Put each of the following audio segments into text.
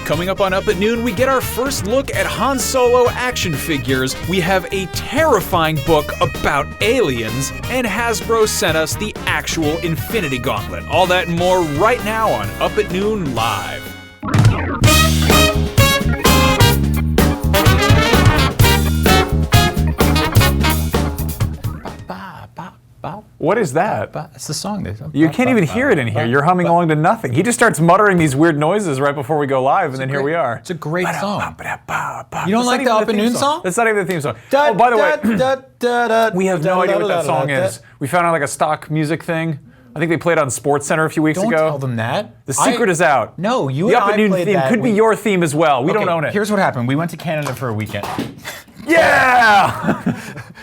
Coming up on Up at Noon, we get our first look at Han Solo action figures, we have a terrifying book about aliens, and Hasbro sent us the actual Infinity Gauntlet. All that and more right now on Up at Noon Live. What is that? It's the song. You can't even hear it in here. You're humming along to nothing. He just starts muttering these weird noises right before we go live, and then here we are. It's a great song. You don't like the Up at Noon song? That's not even the theme song. Oh, by the way, we have no idea what that song is. We found out like a stock music thing. I think they played on Sports Center a few weeks ago. Don't tell them that. The secret is out. No, you the and Up at I Noon played theme that. could be your theme as well. We don't own it. Here's what happened. We went to Canada for a weekend. Yeah!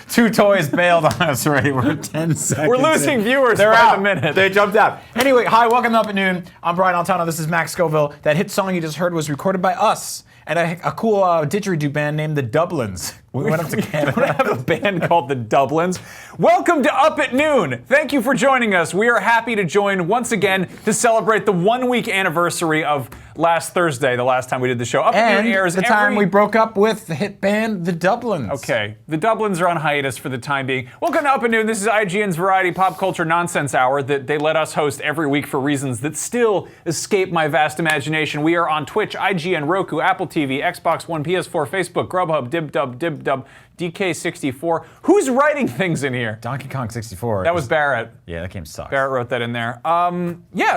2 toys bailed on us already. We're 10 seconds. We're losing viewers They're by out. the minute. They jumped out. Anyway, hi, welcome to Up at Noon. I'm Brian Altano. This is Max Scoville. That hit song you just heard was recorded by us and a cool didgeridoo band named the Dublins. We went up to Canada. We have a band called the Dublins. Welcome to Up at Noon. Thank you for joining us. We are happy to join once again to celebrate the 1-week anniversary of last Thursday, the last time we did the show. Up at Noon airs the time we broke up with the hit band the Dublins. Okay, the Dublins are on hiatus for the time being. Welcome to Up at Noon. This is IGN's Variety Pop Culture Nonsense Hour that they let us host every week for reasons that still escape my vast imagination. We are on Twitch, IGN, Roku, Apple TV, Xbox One, PS4, Facebook, Grubhub, DibDub, DK64. Who's writing things in here? Donkey Kong 64. That was Barrett. Yeah, that game sucks. Barrett wrote that in there.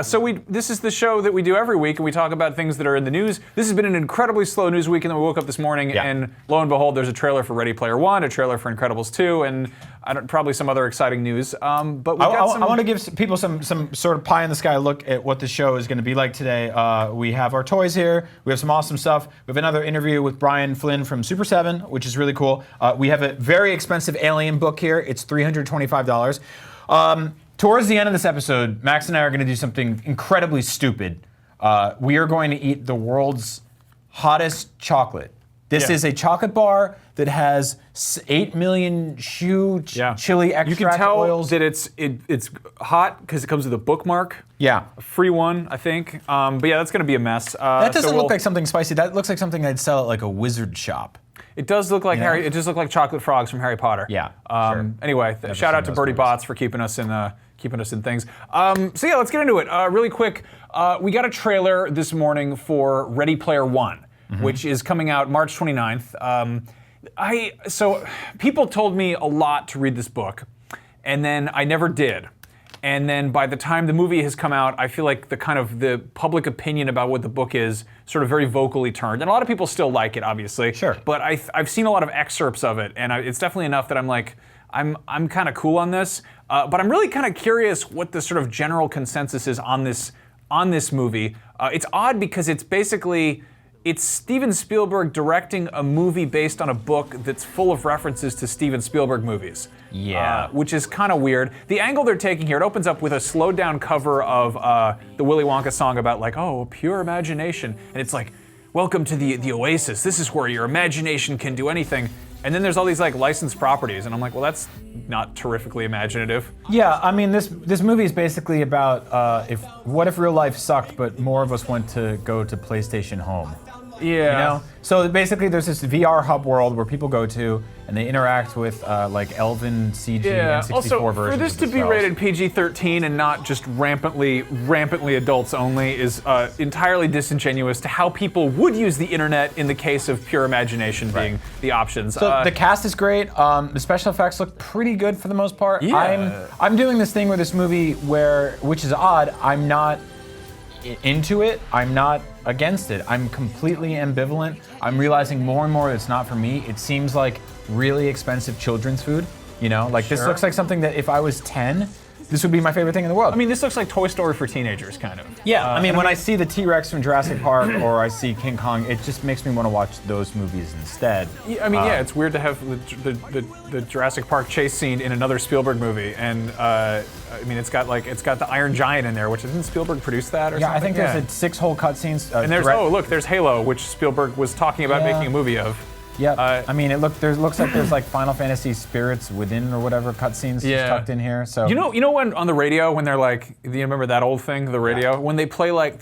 So this is the show that we do every week, and we talk about things that are in the news. This has been an incredibly slow news week, and then we woke up this morning, and lo and behold, there's a trailer for Ready Player One, a trailer for Incredibles 2, and probably some other exciting news. But I want to give people some sort of pie in the sky look at what the show is going to be like today. We have our toys here. We have some awesome stuff. We have another interview with Brian Flynn from Super 7, which is really cool. We have a very expensive Alien book here. It's $325. Towards the end of this episode, Max and I are going to do something incredibly stupid. We are going to eat the world's hottest chocolate. This is a chocolate bar that has 8 million chili extract You can tell oils. that it's hot because it comes with a bookmark. Yeah. A free one, I think. But yeah, that's going to be a mess. That doesn't look like something spicy. That looks like something they'd sell at like a wizard shop. It does look like It just looked like chocolate frogs from Harry Potter. Yeah. Sure. Anyway, shout out to Birdie Bots for keeping us in things. So yeah, let's get into it. Really quick, we got a trailer this morning for Ready Player One, which is coming out March 29th. So people told me a lot to read this book, and then I never did. And then by the time the movie has come out, I feel like the public opinion about what the book is sort of very vocally turned. And a lot of people still like it, obviously. Sure. But I've seen a lot of excerpts of it, and it's definitely enough that I'm like, I'm kind of cool on this. But I'm really kind of curious what the sort of general consensus is on this movie. It's odd because it's Steven Spielberg directing a movie based on a book that's full of references to Steven Spielberg movies. Yeah. Which is kind of weird. The angle they're taking here, it opens up with a slowed down cover of the Willy Wonka song about like, pure imagination. And it's like, welcome to the Oasis. This is where your imagination can do anything. And then there's all these like licensed properties, and I'm like, well, that's not terrifically imaginative. Yeah, I mean, this movie is basically about what if real life sucked, but more of us went to go to PlayStation Home. Yeah. You know? So basically, there's this VR hub world where people go to, and they interact with like Elven, CG, and 64 also, versions. For this to be rated PG-13 and not just rampantly adults only is entirely disingenuous to how people would use the internet in the case of pure imagination being the options. So the cast is great. The special effects look pretty good for the most part. Yeah. I'm doing this thing with this movie which is odd. I'm not into it. I'm not against it. I'm completely ambivalent. I'm realizing more and more it's not for me. It seems like really expensive children's food. You know, like this looks like something that if I was 10, this would be my favorite thing in the world. I mean, this looks like Toy Story for teenagers, kind of. Yeah, I mean, when I see the T-Rex from Jurassic Park or I see King Kong, it just makes me want to watch those movies instead. I mean, it's weird to have the Jurassic Park chase scene in another Spielberg movie, and I mean, it's got the Iron Giant in there, which didn't Spielberg produce that or something? Yeah, I think there's 6 whole cutscenes. And there's Halo, which Spielberg was talking about making a movie of. Yeah, I mean, it looks like there's like Final Fantasy spirits within or whatever cutscenes just tucked in here. So you know when on the radio when they're like, you remember that old thing, the radio, when they'll play like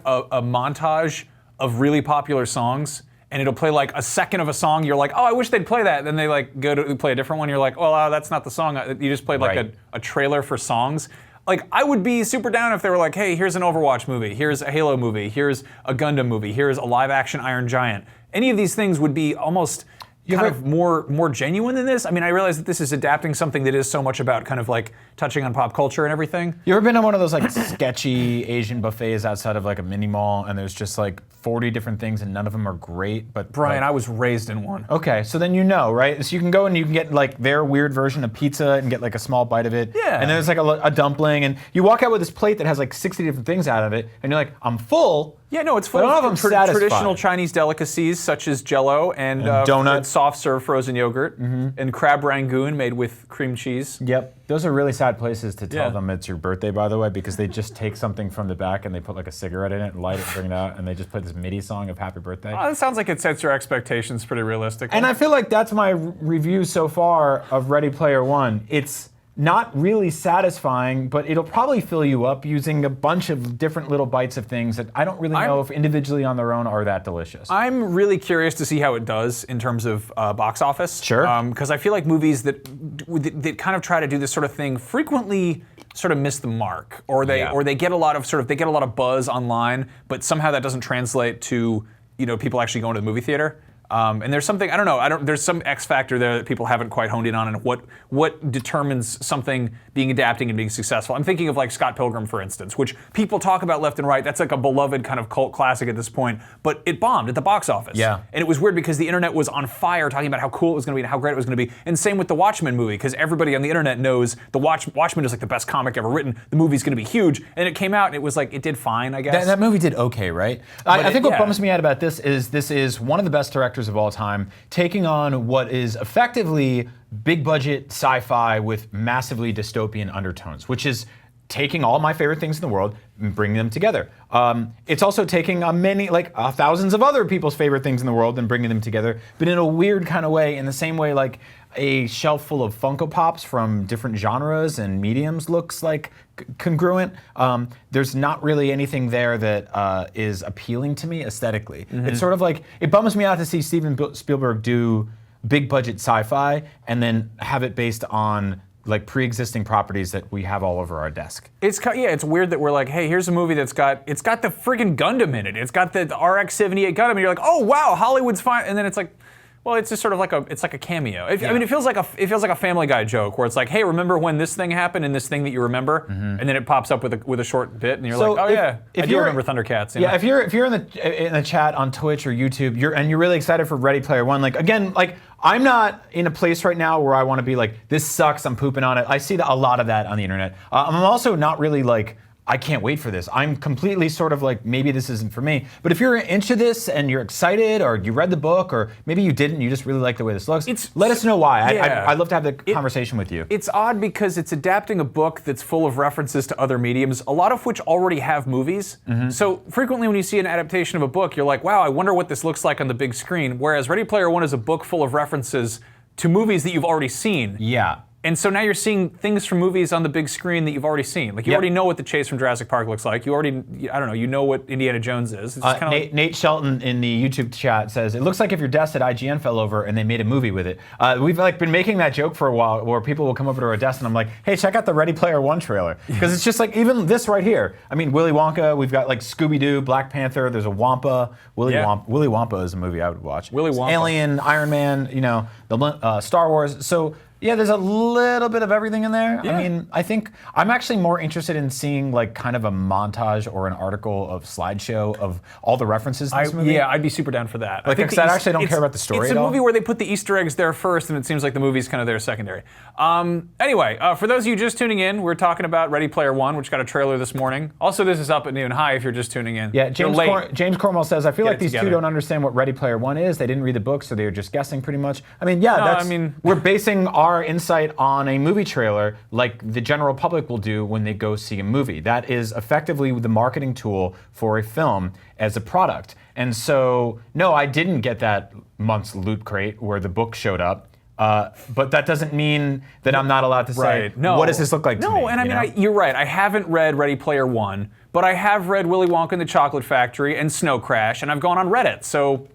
a montage of really popular songs, and it'll play like a second of a song. You're like, oh, I wish they'd play that. Then they like go to play a different one. You're like, well, that's not the song. You just played like a trailer for songs. Like, I would be super down if they were like, hey, here's an Overwatch movie, here's a Halo movie, here's a Gundam movie, here's a live-action Iron Giant. Any of these things would be almost kind of more genuine than this. I mean, I realize that this is adapting something that is so much about kind of like touching on pop culture and everything. You ever been to one of those like sketchy Asian buffets outside of like a mini mall, and there's just like 40 different things and none of them are great? But Brian, I was raised in one. Okay, so then you know, right? So you can go and you can get like their weird version of pizza and get like a small bite of it. Yeah. And then there's like a dumpling, and you walk out with this plate that has like 60 different things out of it, and you're like, I'm full. Yeah, no, it's full of traditional Chinese delicacies such as Jell-O and donut, soft serve frozen yogurt, and crab rangoon made with cream cheese. Yep, those are really sad places to tell them it's your birthday, by the way, because they just take something from the back and they put like a cigarette in it and light it and bring it out, and they just play this MIDI song of Happy Birthday. It sounds like it sets your expectations pretty realistically. And I feel like that's my review so far of Ready Player One. It's not really satisfying, but it'll probably fill you up using a bunch of different little bites of things that I don't really know if individually on their own are that delicious. I'm really curious to see how it does in terms of box office. Sure. Because I feel like movies that kind of try to do this sort of thing frequently sort of miss the mark, or they get a lot of buzz online, but somehow that doesn't translate to people actually going to the movie theater. And there's something, I don't know, there's some X factor there that people haven't quite honed in on, and what determines something being adapting and being successful. I'm thinking of like Scott Pilgrim, for instance, which people talk about left and right. That's like a beloved kind of cult classic at this point, but it bombed at the box office. Yeah. And it was weird because the internet was on fire talking about how cool it was going to be and how great it was going to be. And same with the Watchmen movie, because everybody on the internet knows the Watchmen is like the best comic ever written. The movie's going to be huge. And it came out and it was like, it did fine, I guess. That movie did okay, right? I think what bums me out about this is one of the best directors of all time taking on what is effectively big budget sci-fi with massively dystopian undertones, which is taking all my favorite things in the world and bringing them together. It's also taking thousands of other people's favorite things in the world and bringing them together, but in a weird kind of way, in the same way like a shelf full of Funko Pops from different genres and mediums looks like congruent. There's not really anything there that is appealing to me aesthetically. It's sort of like, it bums me out to see Steven Spielberg do big budget sci-fi and then have it based on like pre-existing properties that we have all over our desk. It's weird that we're like, hey, here's a movie that's got the friggin' Gundam in it. It's got the RX-78 Gundam, and you're like, oh wow, Hollywood's fine, and then it's like, well, it's just sort of like a cameo. I mean, it feels like a Family Guy joke where it's like, hey, remember when this thing happened and this thing that you remember, and then it pops up with a short bit, and you're like, oh yeah, I do remember Thundercats. Yeah, if you're in the chat on Twitch or YouTube, you're really excited for Ready Player One. Like again, like I'm not in a place right now where I want to be like, this sucks, I'm pooping on it. I see a lot of that on the internet. I'm also not really like, I can't wait for this. I'm completely sort of like, maybe this isn't for me. But if you're into this and you're excited, or you read the book, or maybe you didn't, you just really like the way this looks, let us know why. Yeah. I'd love to have the conversation with you. It's odd because it's adapting a book that's full of references to other mediums, a lot of which already have movies. So frequently when you see an adaptation of a book, you're like, wow, I wonder what this looks like on the big screen. Whereas Ready Player One is a book full of references to movies that you've already seen. Yeah. And so now you're seeing things from movies on the big screen that you've already seen. Like you already know what the chase from Jurassic Park looks like. You already, I don't know, you know what Indiana Jones is. It's Nate Shelton in the YouTube chat says, it looks like if your desk at IGN fell over and they made a movie with it. We've been making that joke for a while where people will come over to our desk and I'm like, hey, check out the Ready Player One trailer. Because it's just like, even this right here. I mean, Willy Wonka, we've got like Scooby-Doo, Black Panther, there's a Wampa. Willy Wampa is a movie I would watch. Willy Wonka. Alien, Iron Man, the Star Wars. So yeah, there's a little bit of everything in there. Yeah. I mean, I think I'm actually more interested in seeing like kind of a montage or an article of slideshow of all the references in this movie. Yeah, I'd be super down for that. Like, I actually don't care about the story at all. It's a movie where they put the Easter eggs there first, and it seems like the movie's kind of there secondary. Anyway, for those of you just tuning in, we're talking about Ready Player One, which got a trailer this morning. Also, this is up at noon. Hi, if you're just tuning in. Yeah, James Cornwell says, I feel like these two don't understand what Ready Player One is. They didn't read the book, so they were just guessing pretty much. I mean, we're basing our insight on a movie trailer like the general public will do when they go see a movie. That is effectively the marketing tool for a film as a product. And so, no, I didn't get that month's Loot Crate where the book showed up. But that doesn't mean that I'm not allowed to say, No. what does this look like to me? No, and I mean, you're right. I haven't read Ready Player One, but I have read Willy Wonka and the Chocolate Factory and Snow Crash, and I've gone on Reddit, so...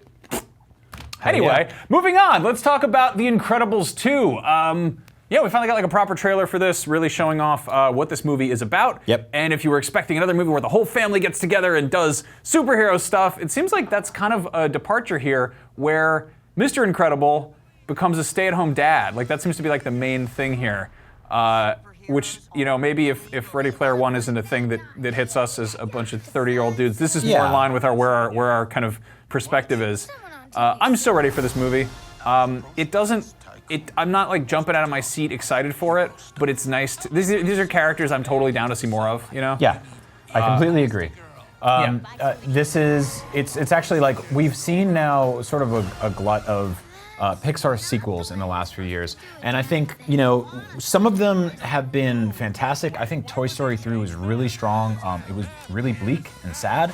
Anyway, moving on. Let's talk about The Incredibles 2. Yeah, we finally got like a proper trailer for this, really showing off what this movie is about. Yep. And if you were expecting another movie where the whole family gets together and does superhero stuff, it seems like that's kind of a departure here, where Mr. Incredible becomes a stay-at-home dad. Like that seems to be like the main thing here. Which, you know, maybe if Ready Player One isn't a thing that hits us as a bunch of 30-year-old dudes, this is more in line with where our kind of perspective is. I'm so ready for this movie. I'm not like jumping out of my seat excited for it, but it's nice. These are characters I'm totally down to see more of. You know? Yeah, I completely agree. It's actually like we've seen now sort of a glut of Pixar sequels in the last few years, and I think some of them have been fantastic. I think Toy Story 3 was really strong. It was really bleak and sad.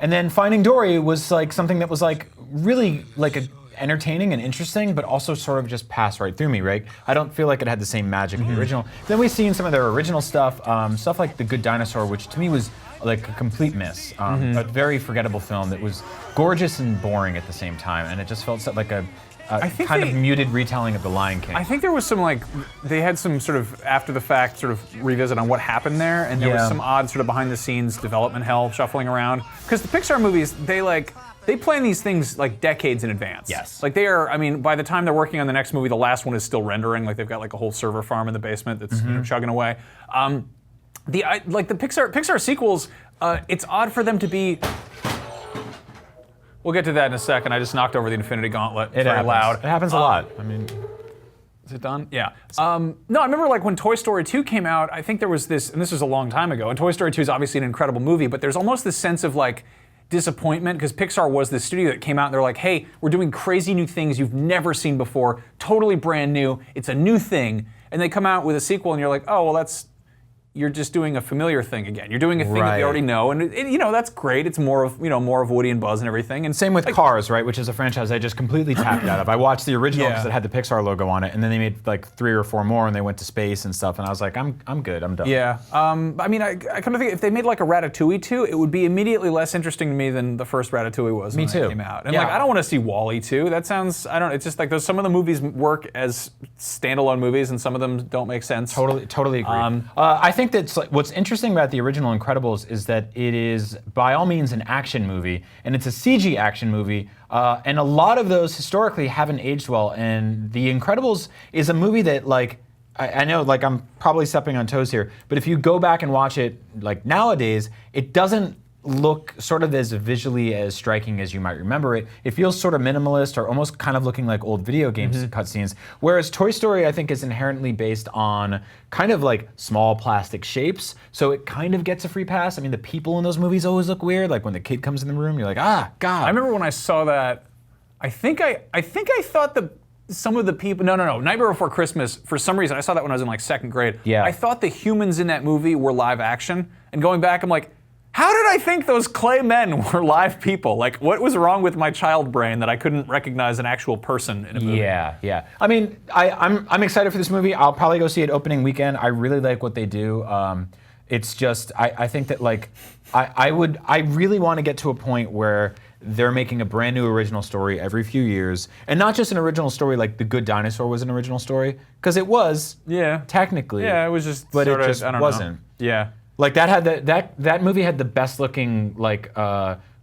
And then Finding Dory was like something that was like really like entertaining and interesting, but also sort of just passed right through me, right? I don't feel like it had the same magic of the original. Then we've seen some of their original stuff, stuff like The Good Dinosaur, which to me was like a complete miss. A very forgettable film that was gorgeous and boring at the same time, and it just felt like a kind of muted retelling of The Lion King. I think there was some they had some sort of after the fact sort of revisit on what happened there, and there was some odd sort of behind the scenes development hell shuffling around. Because the Pixar movies, they plan these things like decades in advance. Yes. Like they are, I mean, by the time they're working on the next movie, the last one is still rendering. Like they've got like a whole server farm in the basement that's chugging away. The Pixar sequels, it's odd for them to be. We'll get to that in a second. I just knocked over the Infinity Gauntlet. It's very loud. It happens a lot. I mean, is it done? Yeah. No, I remember like when Toy Story 2 came out, I think there was this, and this was a long time ago, and Toy Story 2 is obviously an incredible movie, but there's almost this sense of like disappointment, because Pixar was this studio that came out and they're like, hey, we're doing crazy new things you've never seen before, totally brand new, it's a new thing, and they come out with a sequel and you're like, oh, well you're just doing a familiar thing again. You're doing a thing that they already know, and that's great. It's more of Woody and Buzz and everything. And same with Cars, right? Which is a franchise I just completely tapped out of. I watched the original because it had the Pixar logo on it, and then they made like 3 or 4 more, and they went to space and stuff. And I was like, I'm good. I'm done. Yeah. I mean, I kind of think if they made like a Ratatouille 2, it would be immediately less interesting to me than the first Ratatouille was when it came out. And like, I don't want to see WALL-E 2. That sounds. It's just like some of the movies work as standalone movies, and some of them don't make sense. Totally agree. I think that's like what's interesting about the original Incredibles is that it is by all means an action movie, and it's a CG action movie, and a lot of those historically haven't aged well, and The Incredibles is a movie that like, I know like I'm probably stepping on toes here, but if you go back and watch it like nowadays, it doesn't look sort of as visually as striking as you might remember it. It feels sort of minimalist or almost kind of looking like old video games cutscenes. Whereas Toy Story, I think, is inherently based on kind of like small plastic shapes, so it kind of gets a free pass. I mean, the people in those movies always look weird. Like when the kid comes in the room, you're like, ah, God. I remember when I saw that, I think I thought some of the people, no, Nightmare Before Christmas, for some reason, I saw that when I was in like 2nd grade. Yeah. I thought the humans in that movie were live action, and going back, I'm like, how did I think those clay men were live people? Like, what was wrong with my child brain that I couldn't recognize an actual person in a movie? Yeah. I mean, I'm excited for this movie. I'll probably go see it opening weekend. I really like what they do. It's just, I think that like, I really want to get to a point where they're making a brand new original story every few years, and not just an original story like The Good Dinosaur was an original story, because it was, technically. Yeah, it was just, but sorta, it just wasn't. Yeah. Like that movie had the best looking like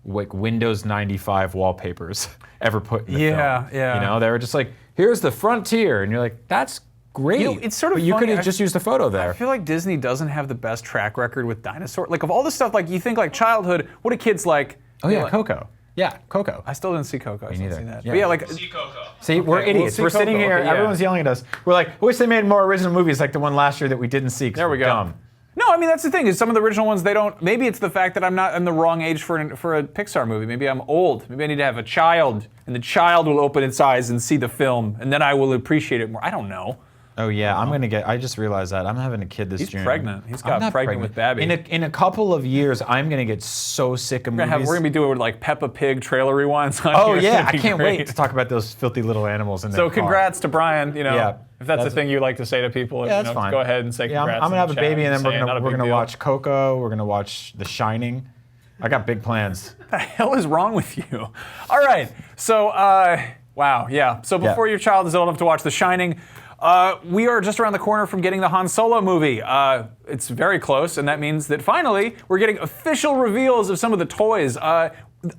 Windows 95 wallpapers ever put in the film. Yeah. They were just like, here's the frontier, and you're like, that's great. It's sort of but you funny. could have just used a photo there. I feel like Disney doesn't have the best track record with dinosaurs. Like of all the stuff, like you think like childhood, what do kids like? Oh yeah, like, Coco. Yeah, Coco. I still didn't see Coco. Me neither. That. Yeah. But yeah, like see Coco. See, we're idiots. We're sitting here. Everyone's yelling at us. We're like, I wish they made more original movies like the one last year that we didn't see. There we go. Dumb. No, I mean that's the thing. Is some of the original ones they don't. Maybe it's the fact that I'm not in the wrong age for a Pixar movie. Maybe I'm old. Maybe I need to have a child, and the child will open its eyes and see the film, and then I will appreciate it more. I don't know. Oh yeah, I'm gonna get. I just realized that I'm having a kid this June. He's pregnant. He's I'm got not pregnant with Babby. In a couple of years, I'm gonna get so sick of movies. We're gonna be doing like Peppa Pig trailer rewinds on Oh here. yeah, I can't wait to talk about those filthy little animals in there. So congrats to Brian. Yeah, if that's the thing you like to say to people, yeah, that's fine. Go ahead and say yeah, congrats. I'm gonna have a chat baby, and then we're gonna deal. watch Coco. We're gonna watch The Shining. I got big plans. What the hell is wrong with you? All right, so wow, yeah. So before your child is old enough to watch The Shining. We are just around the corner from getting the Han Solo movie. It's very close, and that means that finally we're getting official reveals of some of the toys.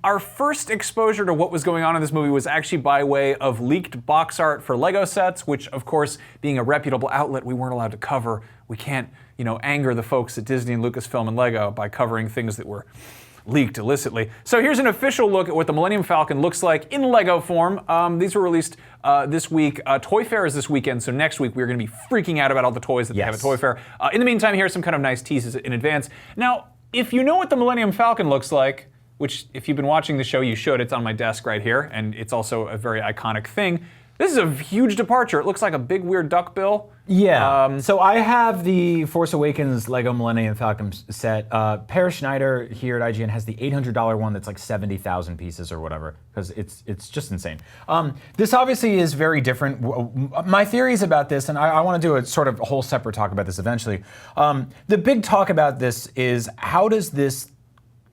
Our first exposure to what was going on in this movie was actually by way of leaked box art for Lego sets, which, of course, being a reputable outlet, we weren't allowed to cover. We can't, anger the folks at Disney and Lucasfilm and Lego by covering things that were leaked illicitly. So here's an official look at what the Millennium Falcon looks like in Lego form. These were released this week. Toy Fair is this weekend, so next week we're going to be freaking out about all the toys that they have at Toy Fair. In the meantime, here's some kind of nice teases in advance. Now, if you know what the Millennium Falcon looks like, which if you've been watching the show, you should. It's on my desk right here, and it's also a very iconic thing. This is a huge departure. It looks like a big, weird duckbill. Yeah. So I have the Force Awakens Lego Millennium Falcon set. Per Schneider here at IGN has the $800 one that's like 70,000 pieces or whatever, because it's just insane. This obviously is very different. My theories about this, and I want to do a sort of whole separate talk about this eventually. The big talk about this is, how does this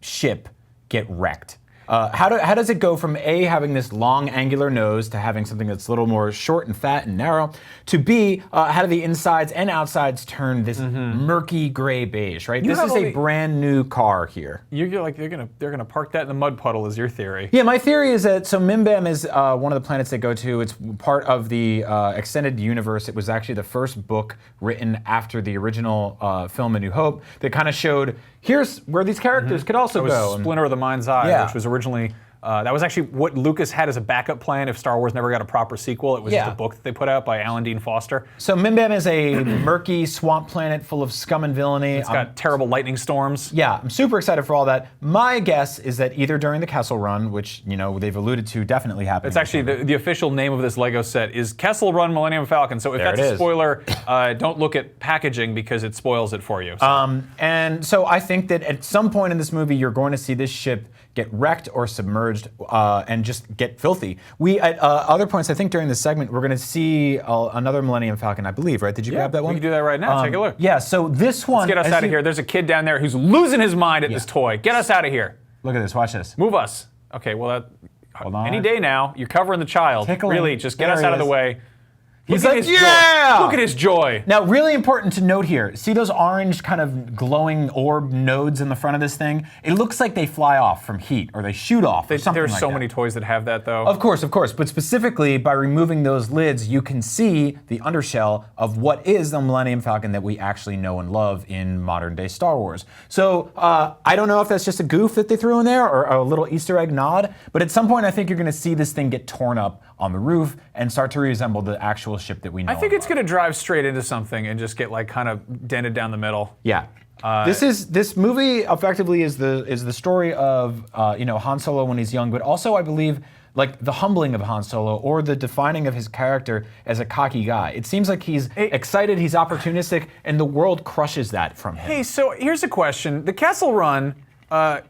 ship get wrecked? How does it go from A, having this long angular nose, to having something that's a little more short and fat and narrow, to B, how do the insides and outsides turn this murky gray beige, right? This is a brand new car here. You're like, they're gonna park that in the mud puddle, is your theory. Yeah, my theory is that, so Mimbam is one of the planets they go to. It's part of the extended universe. It was actually the first book written after the original film A New Hope that kind of showed, here's where these characters could also go. Splinter of the Mind's Eye, which was originally, that was actually what Lucas had as a backup plan if Star Wars never got a proper sequel. It was the book that they put out by Alan Dean Foster. So Mimbam is a murky swamp planet full of scum and villainy. It's got terrible lightning storms. Yeah, I'm super excited for all that. My guess is that either during the Kessel Run, which they've alluded to definitely happening. It's actually the official name of this Lego set is Kessel Run Millennium Falcon. So if that's a spoiler, don't look at packaging because it spoils it for you. So. And so I think that at some point in this movie, you're going to see this ship get wrecked or submerged and just get filthy. We, at other points, I think during this segment, we're going to see another Millennium Falcon, I believe, right? Did you grab that one? We can do that right now. Take a look. Yeah, so this one... Let's get us out of here. There's a kid down there who's losing his mind at this toy. Get us out of here. Look at this. Watch this. Move us. Okay, well, hold on. Any day now, you're covering the child. Tickling. Really, just get us out of the way. He's like, yeah! Look at his joy. Now, really important to note here, see those orange kind of glowing orb nodes in the front of this thing? It looks like they fly off from heat, or they shoot off, or something like that. There's so many toys that have that, though. Of course, but specifically, by removing those lids, you can see the undershell of what is the Millennium Falcon that we actually know and love in modern-day Star Wars. So, I don't know if that's just a goof that they threw in there, or a little Easter egg nod, but at some point, I think you're going to see this thing get torn up on the roof and start to resemble the actual ship that we know. I think it's going to drive straight into something and just get like kind of dented down the middle. Yeah. This movie effectively is the story of Han Solo when he's young, but also I believe like the humbling of Han Solo or the defining of his character as a cocky guy. It seems like he's excited, he's opportunistic, and the world crushes that from him. Hey, so here's a question: the Kessel Run.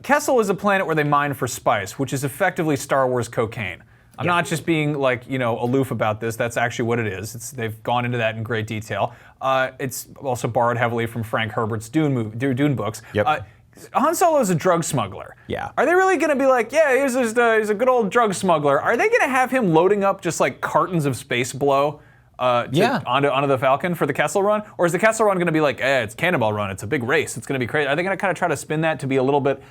Kessel is a planet where they mine for spice, which is effectively Star Wars cocaine. I'm not just being like, aloof about this. That's actually what it is. They've gone into that in great detail. It's also borrowed heavily from Frank Herbert's Dune books. Yep. Han Solo is a drug smuggler. Yeah. Are they really going to be like, he's a good old drug smuggler? Are they going to have him loading up just like cartons of space blow onto the Falcon for the Kessel Run? Or is the Kessel Run going to be like, it's Cannonball Run, it's a big race, it's going to be crazy? Are they going to kind of try to spin that to be a little bit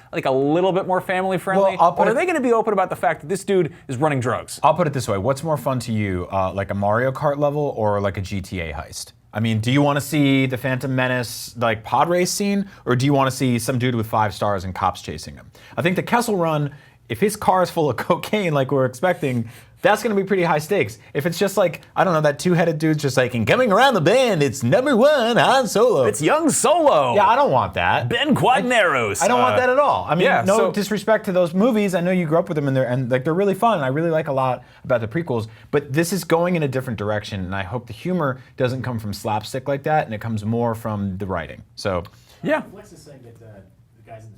more family friendly? Well, or are they going to be open about the fact that this dude is running drugs? I'll put it this way: what's more fun to you, like a Mario Kart level or like a GTA heist? I mean, do you want to see the Phantom Menace like pod race scene, or do you want to see some dude with 5 stars and cops chasing him? I think the Kessel Run if his car is full of cocaine like we're expecting, that's going to be pretty high stakes. If it's just like, I don't know, that two-headed dude's just like, and coming around the bend, it's #1 Han Solo. It's young Solo. Yeah, I don't want that. Ben Quadneros. I don't want that at all. I mean, no so- disrespect to those movies. I know you grew up with them, and they're really fun. I really like a lot about the prequels. But this is going in a different direction, and I hope the humor doesn't come from slapstick like that, and it comes more from the writing. So, Yeah. Lex is saying that the guys in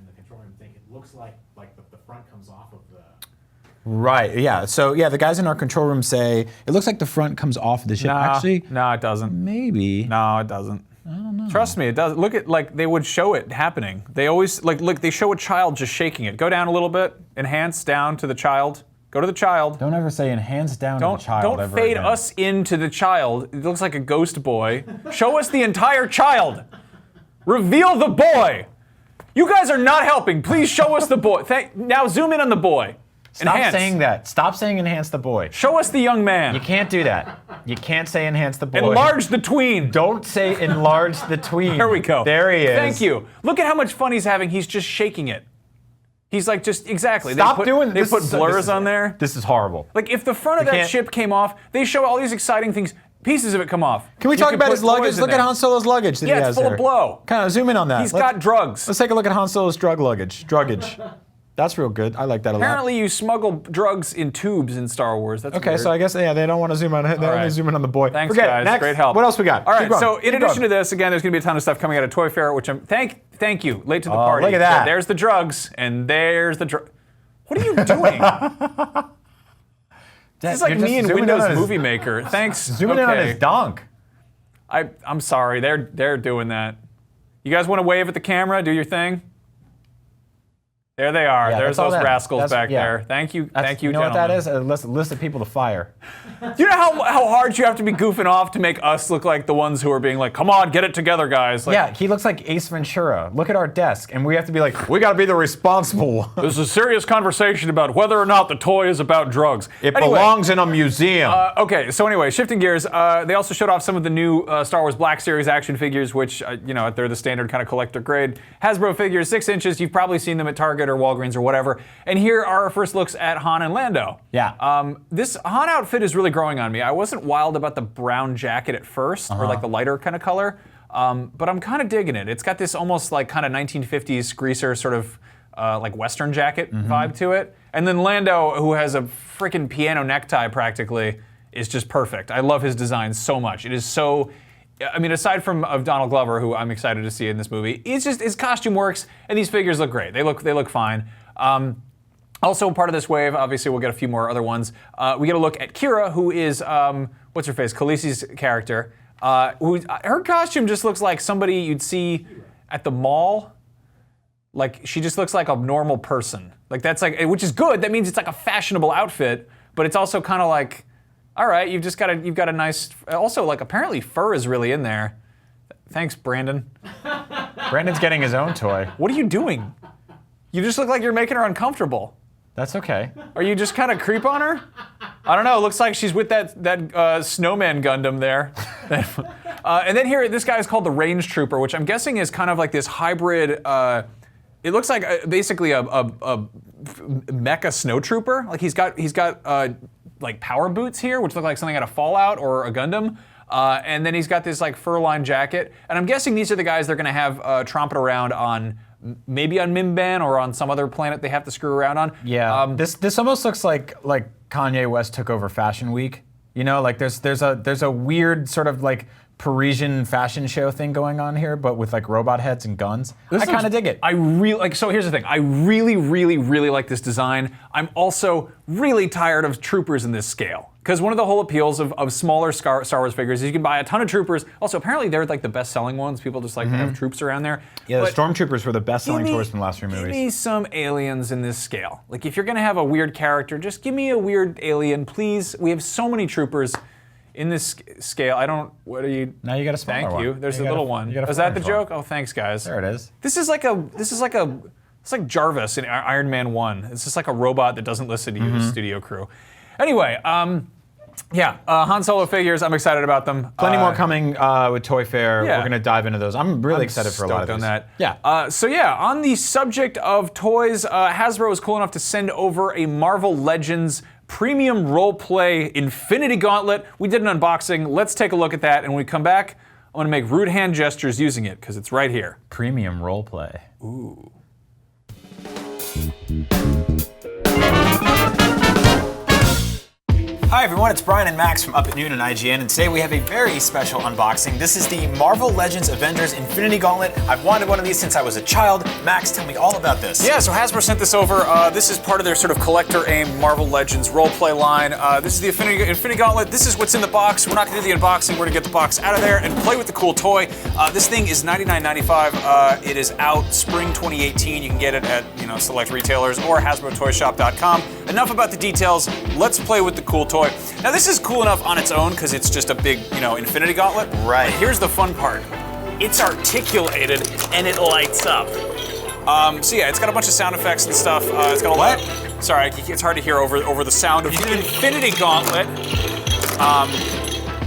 the control room think it looks like the front comes off of the. right, yeah. So, yeah, the guys in our control room say it looks like the front comes off the ship. Actually, No, it doesn't. maybe. No, it doesn't. I don't know. Trust me, it does. Look at, like, they would show it happening. They always, like, look, they show a child just shaking it. Go down a little bit, enhance down to the child. Go to the child. Don't ever say enhance down to the child Don't ever fade again. us into the child. It looks like a ghost boy. Show us the entire child. Reveal the boy. You guys are not helping. Please show us the boy. Now zoom in on the boy. Stop Enhance. saying that. Stop saying enhance the boy. Show us the young man. You can't do that. You can't say enhance the boy. Enlarge the tween. Don't say enlarge the tween. There we go. There he is. Thank you. Look at how much fun he's having. He's just shaking it. He's like, just exactly. Stop doing They this. put is- blurs this is- on there. This is horrible. Like, if the front of You that can't- ship came off, they show all these exciting things. Pieces of it come off. Can we You talk could about put his luggage? toys in Look at there. Han Solo's luggage that Yeah, he it's has full of there. blow. Kind of zoom in on that. He's got drugs. Let's take a look at Han Solo's druggage. That's real good. I like that a lot. Apparently, you smuggle drugs in tubes in Star Wars. That's Okay, weird. so I guess they don't want to zoom on it. They only right. zoom in on the boy. Thanks, Forget it. guys. Next. Great help. What else we got? All right. Keep going. So in Keep addition going. to this, again, there's going to be a ton of stuff coming out of Toy Fair, which I'm thank you. Late to the party. look at that. So there's the drugs, and there's the drug. What are you doing? This is like You're just me and zooming in on Windows his- Movie Maker. Thanks. zooming in on his donk. I'm sorry. They're doing that. You guys want to wave at the camera? Do your thing. There they are. Yeah, There's that's all those that- rascals that's- back yeah. there. Thank you. Thank you, You know gentlemen. what that is? A list of people to fire. You know how hard you have to be goofing off to make us look like the ones who are being like, come on, get it together, guys. Like, Yeah, he looks like Ace Ventura. Look at our desk, and we have to be like, we got to be the responsible one. This is a serious conversation about whether or not the toy is about drugs. It Anyway, belongs in a museum. Okay, so anyway, shifting gears, they also showed off some of the new Star Wars Black Series action figures, which, they're the standard kind of collector grade. Hasbro figures, 6 inches. You've probably seen them at Target or Walgreens or whatever. And here are our first looks at Han and Lando. Yeah. This Han outfit is really growing on me. I wasn't wild about the brown jacket at first, or like the lighter kind of color, but I'm kind of digging it. It's got this almost like kind of 1950s greaser sort of like Western jacket vibe to it. And then Lando, who has a freaking piano necktie practically, is just perfect. I love his design so much. It is so, I mean, aside from of Donald Glover, who I'm excited to see in this movie, it's just, his costume works, and these figures look great. They look fine. Also part of this wave, obviously we'll get a few more other ones. We get a look at Kira, who is, what's her face, Khaleesi's character. Her costume just looks like somebody you'd see at the mall. Like, she just looks like a normal person. Like, that's like, which is good. That means it's like a fashionable outfit, but it's also kind of like, all right, you've got a nice, also like apparently fur is really in there. Thanks, Brandon. Brandon's getting his own toy. What are you doing? You just look like you're making her uncomfortable. That's okay. Are you just kind of creep on her? I don't know. It looks like she's with that snowman Gundam there. And then here, this guy is called the Range Trooper, which I'm guessing is kind of like this hybrid. It looks like basically a mecha snow trooper. Like he's got like power boots here, which look like something out of Fallout or a Gundam. And then he's got this like fur-lined jacket. And I'm guessing these are the guys they're going to have tromping around on. Maybe on Mimban or on some other planet they have to screw around on. Yeah. This almost looks like Kanye West took over Fashion Week. You know, like there's a weird sort of like Parisian fashion show thing going on here, but with like robot heads and guns. I kind of dig it. I really like. So here's the thing. I really, really, really like this design. I'm also really tired of troopers in this scale. Because one of the whole appeals of smaller Star Wars figures is you can buy a ton of troopers. Also, apparently they're like the best-selling ones. People just like to have troops around there. Yeah, But the Stormtroopers were the best-selling give me- toys from the last 3 Give movies. me some aliens in this scale. Like if you're gonna have a weird character, just give me a weird alien, please. We have so many troopers in this scale. I don't. What are you? Now you got a smaller Thank one. you. There's You a got little a- one. you got a Is that the flying joke? Oh, thanks, guys. There it is. It's like Jarvis in Iron Man 1. It's just like a robot that doesn't listen to you, the studio crew. Anyway, Yeah, Han Solo figures. I'm excited about them. Plenty more coming with Toy Fair. Yeah. We're going to dive into those. I'm really excited for a lot of on these. that. Yeah. So yeah, on the subject of toys, Hasbro was cool enough to send over a Marvel Legends premium roleplay Infinity Gauntlet. We did an unboxing. Let's take a look at that, and when we come back, I want to make rude hand gestures using it because it's right here. Premium roleplay. Ooh. Hi everyone, it's Brian and Max from Up at Noon and IGN, and today we have a very special unboxing. This is the Marvel Legends Avengers Infinity Gauntlet. I've wanted one of these since I was a child. Max, tell me all about this. Yeah, so Hasbro sent this over. This is part of their sort of collector-aimed Marvel Legends roleplay line. This is the Infinity Gauntlet. This is what's in the box. We're not going to do the unboxing. We're going to get the box out of there and play with the cool toy. This thing is $99.95. It is out spring 2018. You can get it at select retailers or HasbroToyShop.com. Enough about the details. Let's play with the cool toy. Now this is cool enough on its own because it's just a big, Infinity Gauntlet. Right. But here's the fun part. It's articulated and it lights up. So yeah, it's got a bunch of sound effects and stuff. It's got a lot. Sorry, it's hard to hear over the sound of the Infinity Gauntlet.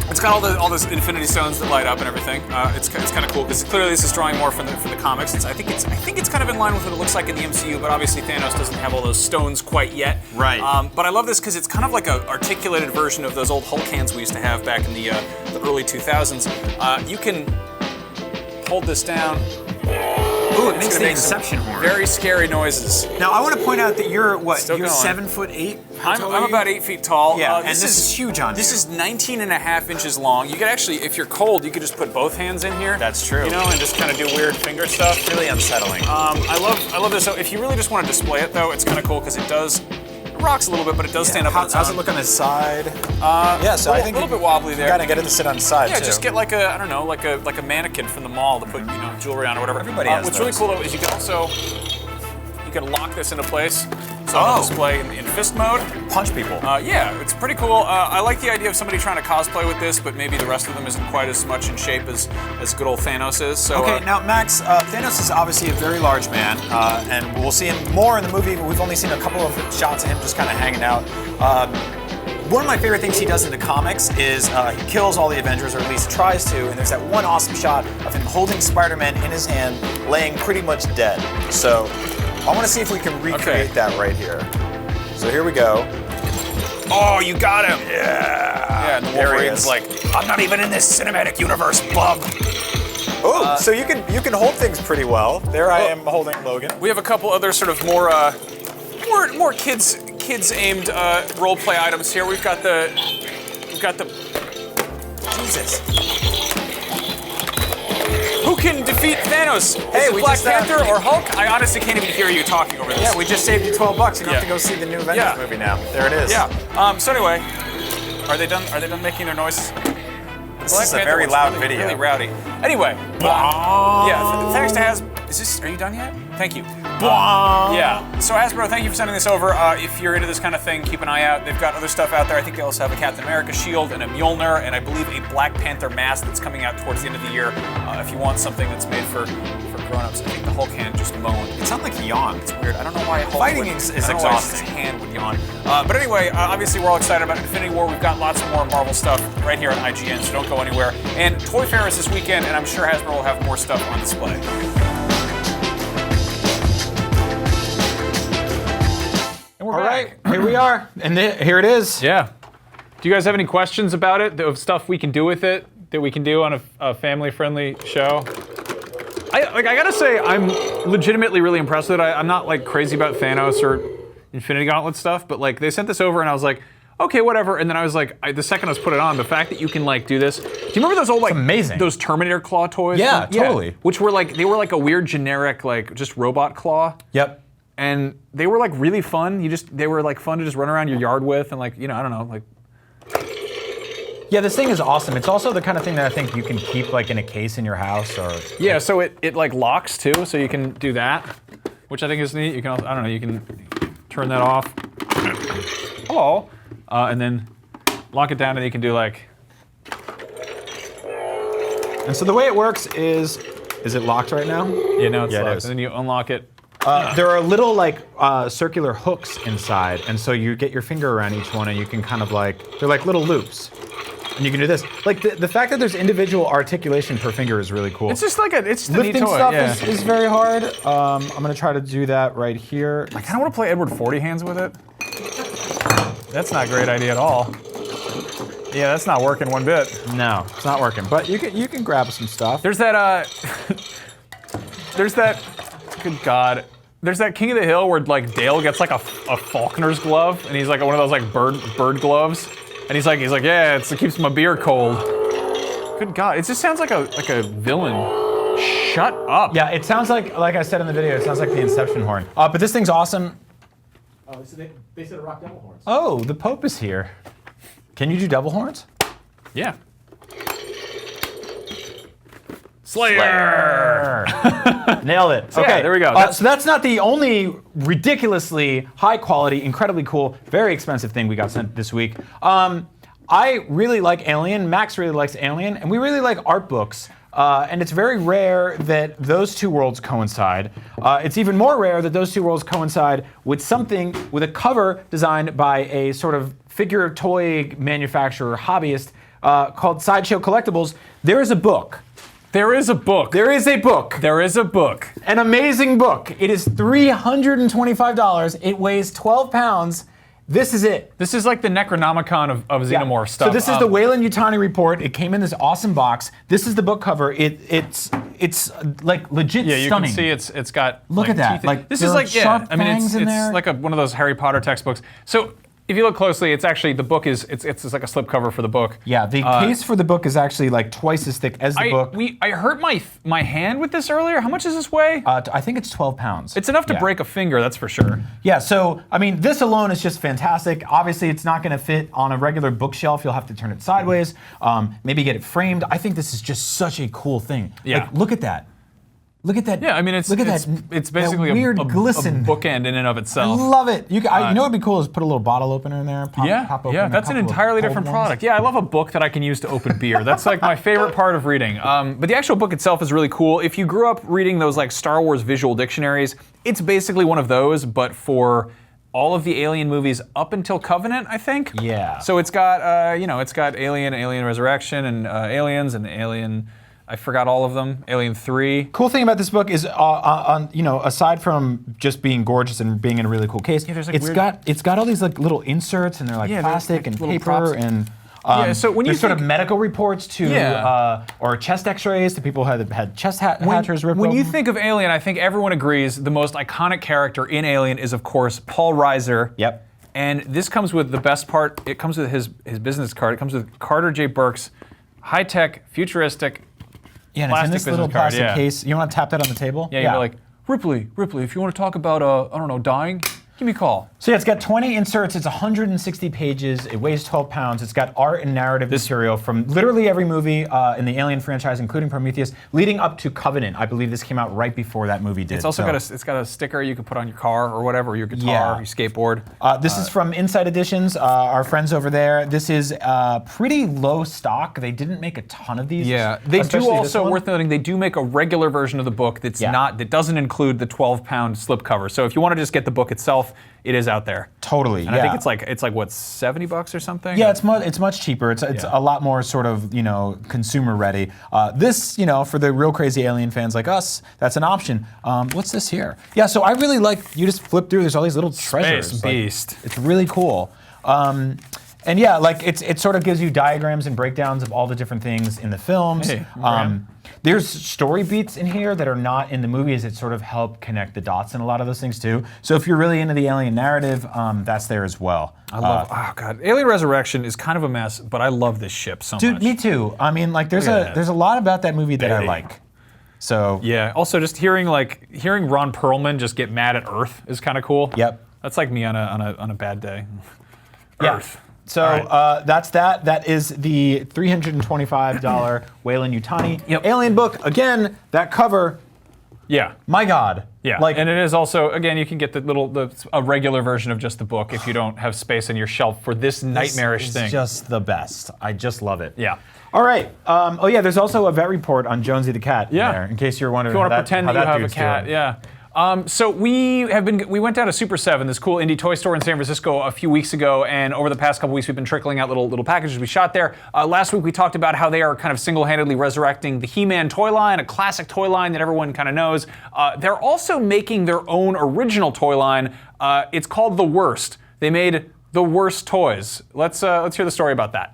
It's got all those Infinity Stones that light up and everything. It's kind of cool because clearly this is drawing more from the comics. I think it's kind of in line with what it looks like in the MCU, but obviously Thanos doesn't have all those stones quite yet. Right. But I love this because it's kind of like an articulated version of those old Hulk hands we used to have back in the early 2000s. You can hold this down. Ooh, it makes the Inception horn. Very scary noises. Now I want to point out that you're what? Still You're going. 7'8". I'm about 8 feet tall. Yeah, and this is huge on This you. is 19.5 inches long. You could actually, if you're cold, you could just put both hands in here. That's true. And just kind of do weird finger stuff. Really unsettling. I love this. So if you really just want to display it, though, it's kind of cool because it rocks a little bit, but it does stand up on its own. How's it look on the side? Yeah, so I think a little bit wobbly there. You gotta get it to sit on the side Yeah, too. just get like a mannequin from the mall to put jewelry on or whatever. Everybody has What's those. really cool though is you can lock this into place. So it'll display in fist mode. Punch people. Yeah, it's pretty cool. I like the idea of somebody trying to cosplay with this, but maybe the rest of them isn't quite as much in shape as good old Thanos is. So, Okay, now Max, Thanos is obviously a very large man, and we'll see him more in the movie, but we've only seen a couple of shots of him just kind of hanging out. One of my favorite things he does in the comics is he kills all the Avengers, or at least tries to, and there's that one awesome shot of him holding Spider-Man in his hand, laying pretty much dead. So I want to see if we can recreate that right here. So here we go. oh, you got him! Yeah, And the there he Wolverine's is. like, I'm not even in this cinematic universe, bub. Oh, so you can hold things pretty well. There I am holding Logan. We have a couple other sort of more kids aimed role play items here. We've got the Jesus. Who can defeat Thanos? Hey, Is it we Black just, Panther or Hulk? I honestly can't even hear you talking over this. Yeah, we just saved you $12. You don't Yeah. have to go see the new Avengers movie now. There it is. Yeah. So anyway, are they done making their noises? This is a very loud video. Really rowdy. Anyway, yeah. Thanks to Hasbro. Are you done yet? Thank you. Yeah. So Hasbro, thank you for sending this over. If you're into this kind of thing, keep an eye out. They've got other stuff out there. I think they also have a Captain America shield and a Mjolnir, and I believe a Black Panther mask that's coming out towards the end of the year. If you want something that's made for grown-ups, I think the Hulk hand just moaned. It sounds like he yawned. It's weird. I don't know why Hulk Fighting would, is I don't know why exhausting. his hand would yawn. But anyway, obviously we're all excited about Infinity War. We've got lots more Marvel stuff right here on IGN, so don't go anywhere. And Toy Fair is this weekend, and I'm sure Hasbro will have more stuff on display. And we're All back. right, here we are, and here it is. Yeah. Do you guys have any questions about it? Of stuff we can do with it that we can do on a family-friendly show? I gotta say, I'm legitimately really impressed with it. I'm not like crazy about Thanos or Infinity Gauntlet stuff, but like they sent this over and I was like, okay, whatever. And then I was like, the second I was put it on, the fact that you can like do this. Do you remember those old like amazing. those Terminator claw toys? Yeah, totally. Which were like, they were like a weird generic like just robot claw. Yep. And they were like really fun. They were like fun to just run around your yard with and like, I don't know, like. Yeah, this thing is awesome. It's also the kind of thing that I think you can keep like in a case in your house or. Yeah, so it like locks too, so you can do that, which I think is neat. You can also, I don't know, you can turn that off. Hello. And then lock it down and you can do like. And so the way it works is it locked right now? Yeah, no, it's Yeah, it locked. is. And then you unlock it. There are little like circular hooks inside, and so you get your finger around each one, and you can kind of like they're like little loops, and you can do this. Like the fact that there's individual articulation per finger is really cool. It's just like it's a neat Lifting toy. stuff Yeah. is very hard. I'm gonna try to do that right here. I kind of want to play Edward 40 hands with it. That's not a great idea at all. Yeah, that's not working one bit. No, it's not working. But you can grab some stuff. There's that. There's that. Good God. There's that King of the Hill where like Dale gets like a falconer's glove, and he's like one of those like bird gloves, and he's like yeah, it keeps my beer cold. Good God, it just sounds like a villain. Shut up. Yeah, it sounds like I said in the video, it sounds like the Inception horn. But this thing's awesome. Oh, so they said rock devil horns. Oh, the Pope is here. Can you do devil horns? Yeah. Slayer. Nailed it. So, okay, yeah, there we go. So that's not the only ridiculously high quality, incredibly cool, very expensive thing we got sent this week. I really like Alien. Max really likes Alien, and we really like art books. And it's very rare that those two worlds coincide. It's even more rare that those two worlds coincide with a cover designed by a sort of figure toy manufacturer, hobbyist, called Sideshow Collectibles. There is a book. There is a book. There is a book. There is a book. An amazing book. It is $325. It weighs 12 pounds. This is it. This is like the Necronomicon of Xenomorph stuff. So this is the Weyland-Yutani report. It came in this awesome box. This is the book cover. It's like legit Yeah, you stunning. can see it's got. Look like, at that. teeth. Like, this there is are like sharp I mean fangs in it's there. like one of those Harry Potter textbooks. So if you look closely, it's actually the book is it's like a slipcover for the book. Yeah, the case for the book is actually like twice as thick as the book. I hurt my hand with this earlier. How much does this weigh? I think it's 12 pounds. It's enough to Yeah. break a finger, that's for sure. Yeah, so, I mean, this alone is just fantastic. Obviously, it's not going to fit on a regular bookshelf. You'll have to turn it sideways, maybe get it framed. I think this is just such a cool thing. Yeah. Like, look at that. Look at that. Yeah, I mean it's basically that weird a glisten. bookend in and of I itself. love it. You know what would be cool is put a little bottle opener in there. Pop open a that's an couple of entirely cold different ones. product. Yeah, I love a book that I can use to open beer. That's like my favorite part of reading. But the actual book itself is really cool. If you grew up reading those like Star Wars visual dictionaries, it's basically one of those, but for all of the Alien movies up until Covenant, I think. Yeah. So it's got it's got Alien, Alien Resurrection, and Aliens, and Alien. I forgot all of them. Alien 3. Cool thing about this book is, aside from just being gorgeous and being in a really cool case, there's, like, it's got all these like little inserts and they're like Yeah, plastic like and little paper props. and. So when you there's sort of think- medical reports to, or chest X-rays to people who had chest hatchers ripped When you open. think of Alien, I think everyone agrees the most iconic character in Alien is, of course, Paul Reiser. Yep. And this comes with the best part. It comes with his business card. It comes with Carter J. Burke's high-tech, futuristic, Yeah, and it's in plastic this little business card, plastic yeah. case. You want to tap that on the table? Yeah, you're like, Ripley, if you want to talk about, dying, give me a call. So yeah, it's got 20 inserts, it's 160 pages, it weighs 12 pounds, it's got art and narrative material from literally every movie in the Alien franchise, including Prometheus, leading up to Covenant. I believe this came out right before that movie did. It's also got a sticker you can put on your car or whatever, your guitar, your skateboard. This is from Inside Editions, our friends over there. This is pretty low stock. They didn't make a ton of these. Yeah, they do especially this also, one. worth noting, they do make a regular version of the book that doesn't include the 12-pound slipcover. So if you want to just get the book itself, it is out there. Totally, And I think it's like what, $70 or something? Yeah, it's much cheaper. It's a lot more sort of consumer ready. This for the real crazy Alien fans like us, that's an option. What's this here? Yeah, so I really like you just flip through. There's all these little treasures. Space Beast. Like, it's really cool. And yeah, like it sort of gives you diagrams and breakdowns of all the different things in the films. Hey, there's story beats in here that are not in the movies that sort of help connect the dots in a lot of those things too. So if you're really into the Alien narrative, that's there as well. I love. Oh god, Alien Resurrection is kind of a mess, but I love this ship so Dude, much. me too. I mean, like there's Look at a lot about that movie that I Baby. like. So Yeah. Also, just hearing Ron Perlman just get mad at Earth is kind of cool. Yep. That's like me on a bad day. yeah. Earth. So that's that. That is the $325 Weyland-Yutani Yep. Alien book. Again, that cover. Yeah. My God. Yeah, Like, and it is also, again, you can get a regular version of just the book if you don't have space on your shelf for this nightmarish It's thing. just the best. I just love it. Yeah. All right. Oh yeah, there's also a vet report on Jonesy the cat Yeah. in there, in case you're wondering If you want to how pretend how that you have a dude's cat, doing. yeah. So we went down to Super 7, this cool indie toy store in San Francisco a few weeks ago, and over the past couple weeks we've been trickling out little packages we shot there. Last week we talked about how they are kind of single-handedly resurrecting the He-Man toy line, a classic toy line that everyone kind of knows. They're also making their own original toy line. It's called The Worst. They made The Worst toys. Let's hear the story about that.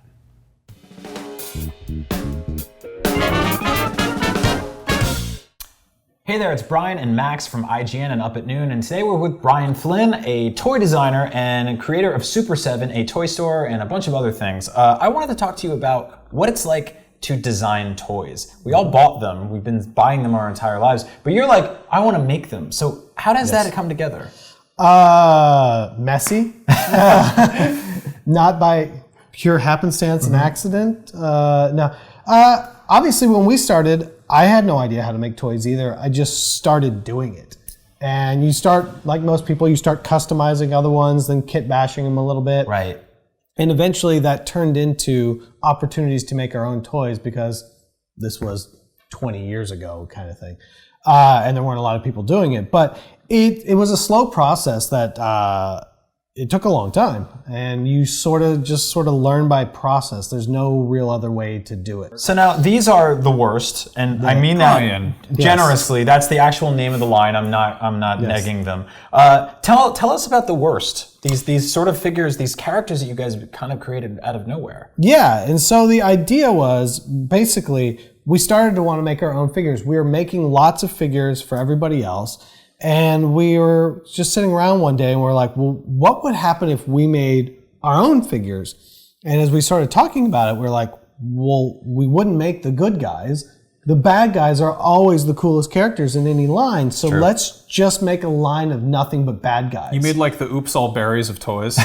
Hey there, it's Brian and Max from IGN and Up at Noon, and today we're with Brian Flynn, a toy designer and creator of Super 7, a toy store, and a bunch of other things. I wanted to talk to you about what it's like to design toys. We all bought them, we've been buying them our entire lives, but you're like, I want to make them. So how does that come together? Messy. Not by pure happenstance and accident. Obviously when we started, I had no idea how to make toys either. I just started doing it. And you start, like most people, you start customizing other ones, then kit bashing them a little bit. Right. And eventually that turned into opportunities to make our own toys because this was 20 years ago kind of thing. And there weren't a lot of people doing it. But it was a slow process that it took a long time. And you sort of learn by process. There's no real other way to do it. So now these are the worst, and I mean that generously. Yes. That's the actual name of the line. I'm not negging them. Tell us about the worst. These sort of figures, these characters that you guys kind of created out of nowhere. Yeah, and so the idea was basically we started to want to make our own figures. We were making lots of figures for everybody else. And we were just sitting around one day and we're like, well, what would happen if we made our own figures? And as we started talking about it, we're like, well, we wouldn't make the good guys. The bad guys are always the coolest characters in any line. So let's just make a line of nothing but bad guys. You made like the Oops All Berries of toys.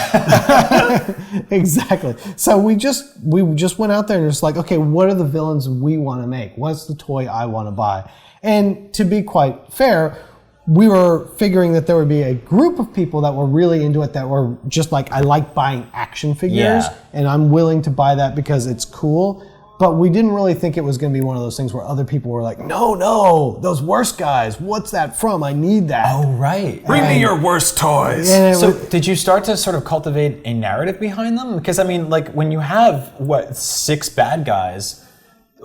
Exactly. So we just went out there and just like, okay, what are the villains we want to make? What's the toy I want to buy? And to be quite fair, we were figuring that there would be a group of people that were really into it, that were just like, I like buying action figures, and I'm willing to buy that because it's cool. But we didn't really think it was going to be one of those things where other people were like, no, those worst guys, what's that from? I need that. Oh, right. Bring me your worst toys. So did you start to sort of cultivate a narrative behind them? Because I mean, like when you have, 6 bad guys,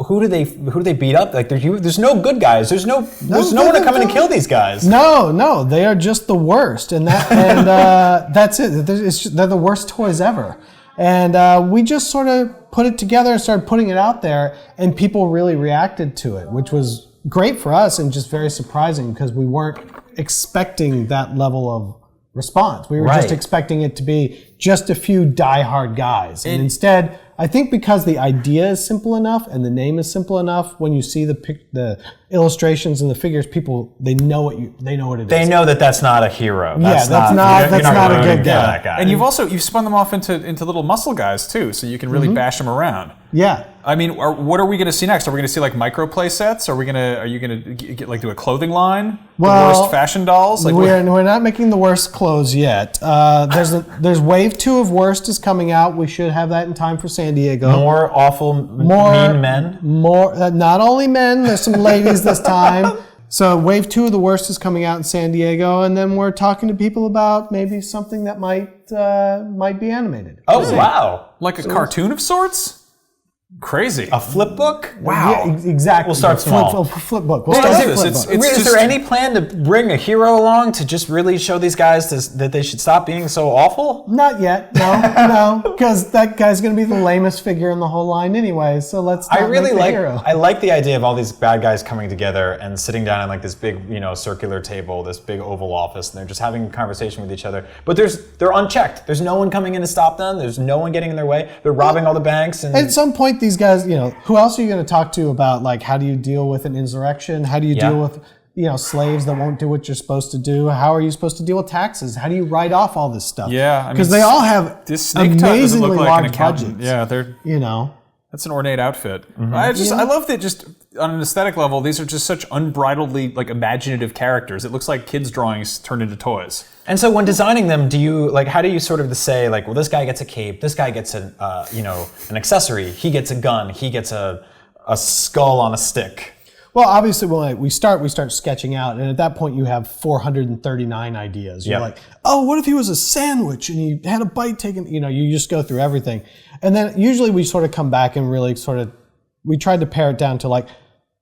who do they beat up? Like there's no good guys. There's no one to come in and kill these guys. No, they are just the worst, and that's it. They're the worst toys ever. And we just sort of put it together and started putting it out there, and people really reacted to it, which was great for us and just very surprising because we weren't expecting that level of response. We were just expecting it to be just a few diehard guys, and instead, I think because the idea is simple enough and the name is simple enough, when you see the illustrations and the figures, people they know what it is. They know that that's not a hero. That's not a good guy. That guy. And you've spun them off into little muscle guys too, so you can really bash them around. Yeah. I mean, what are we going to see next? Are we going to see like micro play sets? Are you going to do a clothing line? Well, the worst fashion dolls? Like we're not making the worst clothes yet. There's wave 2 of Worst is coming out. We should have that in time for San Diego. More awful, mean men. Not only men. There's some ladies this time. So wave 2 of the Worst is coming out in San Diego, and then we're talking to people about maybe something that might be animated. Oh wow! Like a cartoon of sorts? Crazy. A flip book? Wow. Yeah, exactly. We'll start small. Flip book. Is there any plan to bring a hero along to just really show these guys that they should stop being so awful? Not yet. No, because that guy's going to be the lamest figure in the whole line anyway. So let's not make the hero. I like the idea of all these bad guys coming together and sitting down in like this big, circular table, this big oval office, and they're just having a conversation with each other. But they're unchecked. There's no one coming in to stop them. There's no one getting in their way. They're robbing all the banks. And at some point, these guys, who else are you going to talk to about like how do you deal with an insurrection? How do you deal with slaves that won't do what you're supposed to do? How are you supposed to deal with taxes? How do you write off all this stuff? Yeah, because they all have amazingly large budgets. Yeah, they're that's an ornate outfit. Mm-hmm. I love that just on an aesthetic level, these are just such unbridledly like imaginative characters. It looks like kids' drawings turned into toys. And so when designing them, how do you sort of say like, well, this guy gets a cape, this guy gets an accessory, he gets a gun, he gets a skull on a stick? Well, obviously, when we start sketching out, and at that point, you have 439 ideas. You're like, oh, what if he was a sandwich and he had a bite taken? You just go through everything, and then usually we sort of come back and really we tried to pare it down to like,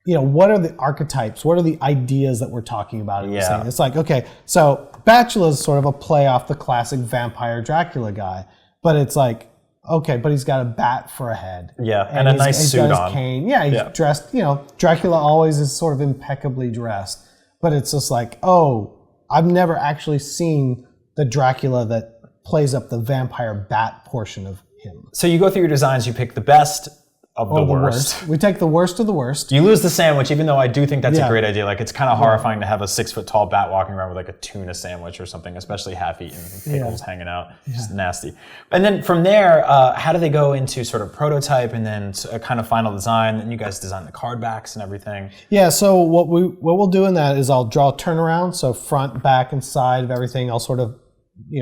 what are the archetypes? What are the ideas that we're talking about in this thing? It's like, okay, so Bachelor is sort of a play off the classic vampire Dracula guy, but it's like, okay, but he's got a bat for a head. Yeah, and a nice suit got his on. cane. Yeah, he's dressed, Dracula always is sort of impeccably dressed. But it's just like, oh, I've never actually seen the Dracula that plays up the vampire bat portion of him. So you go through your designs, you pick the best of the worst. We take the worst of the worst. You lose the sandwich, even though I do think that's a great idea. Like, it's kind of horrifying to have a 6-foot-tall bat walking around with like a tuna sandwich or something, especially half-eaten, pickles hanging out. Just nasty. And then from there, how do they go into sort of prototype and then a kind of final design? And you guys design the card backs and everything. Yeah. So what we'll do in that is I'll draw a turnaround, so front, back, and side of everything. I'll sort of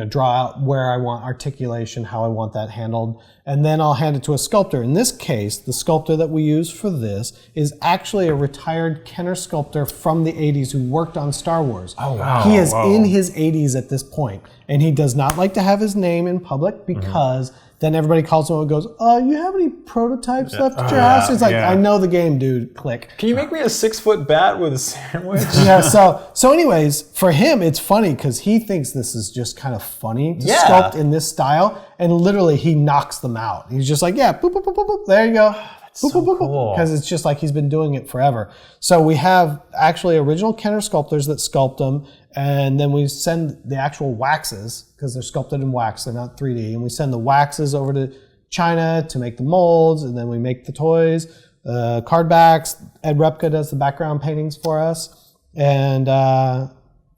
draw out where I want articulation, how I want that handled, and then I'll hand it to a sculptor. In this case, the sculptor that we use for this is actually a retired Kenner sculptor from the 80s who worked on Star Wars. Oh, wow. He is in his 80s at this point, and he does not like to have his name in public because then everybody calls him and goes, you have any prototypes left at your house? He's like, I know the game, dude. Click. Can you make me a 6-foot bat with a sandwich? Yeah, so anyways, for him, it's funny because he thinks this is just kind of funny to sculpt in this style, and literally he knocks them out. He's just like, boop, boop, boop, boop, boop, there you go. Boop, boop, boop, cool. Because it's just like he's been doing it forever. So we have actually original Kenner sculptors that sculpt them, and then we send the actual waxes, because they're sculpted in wax, they're not 3D, and we send the waxes over to China to make the molds, and then we make the toys, card backs. Ed Repka does the background paintings for us, and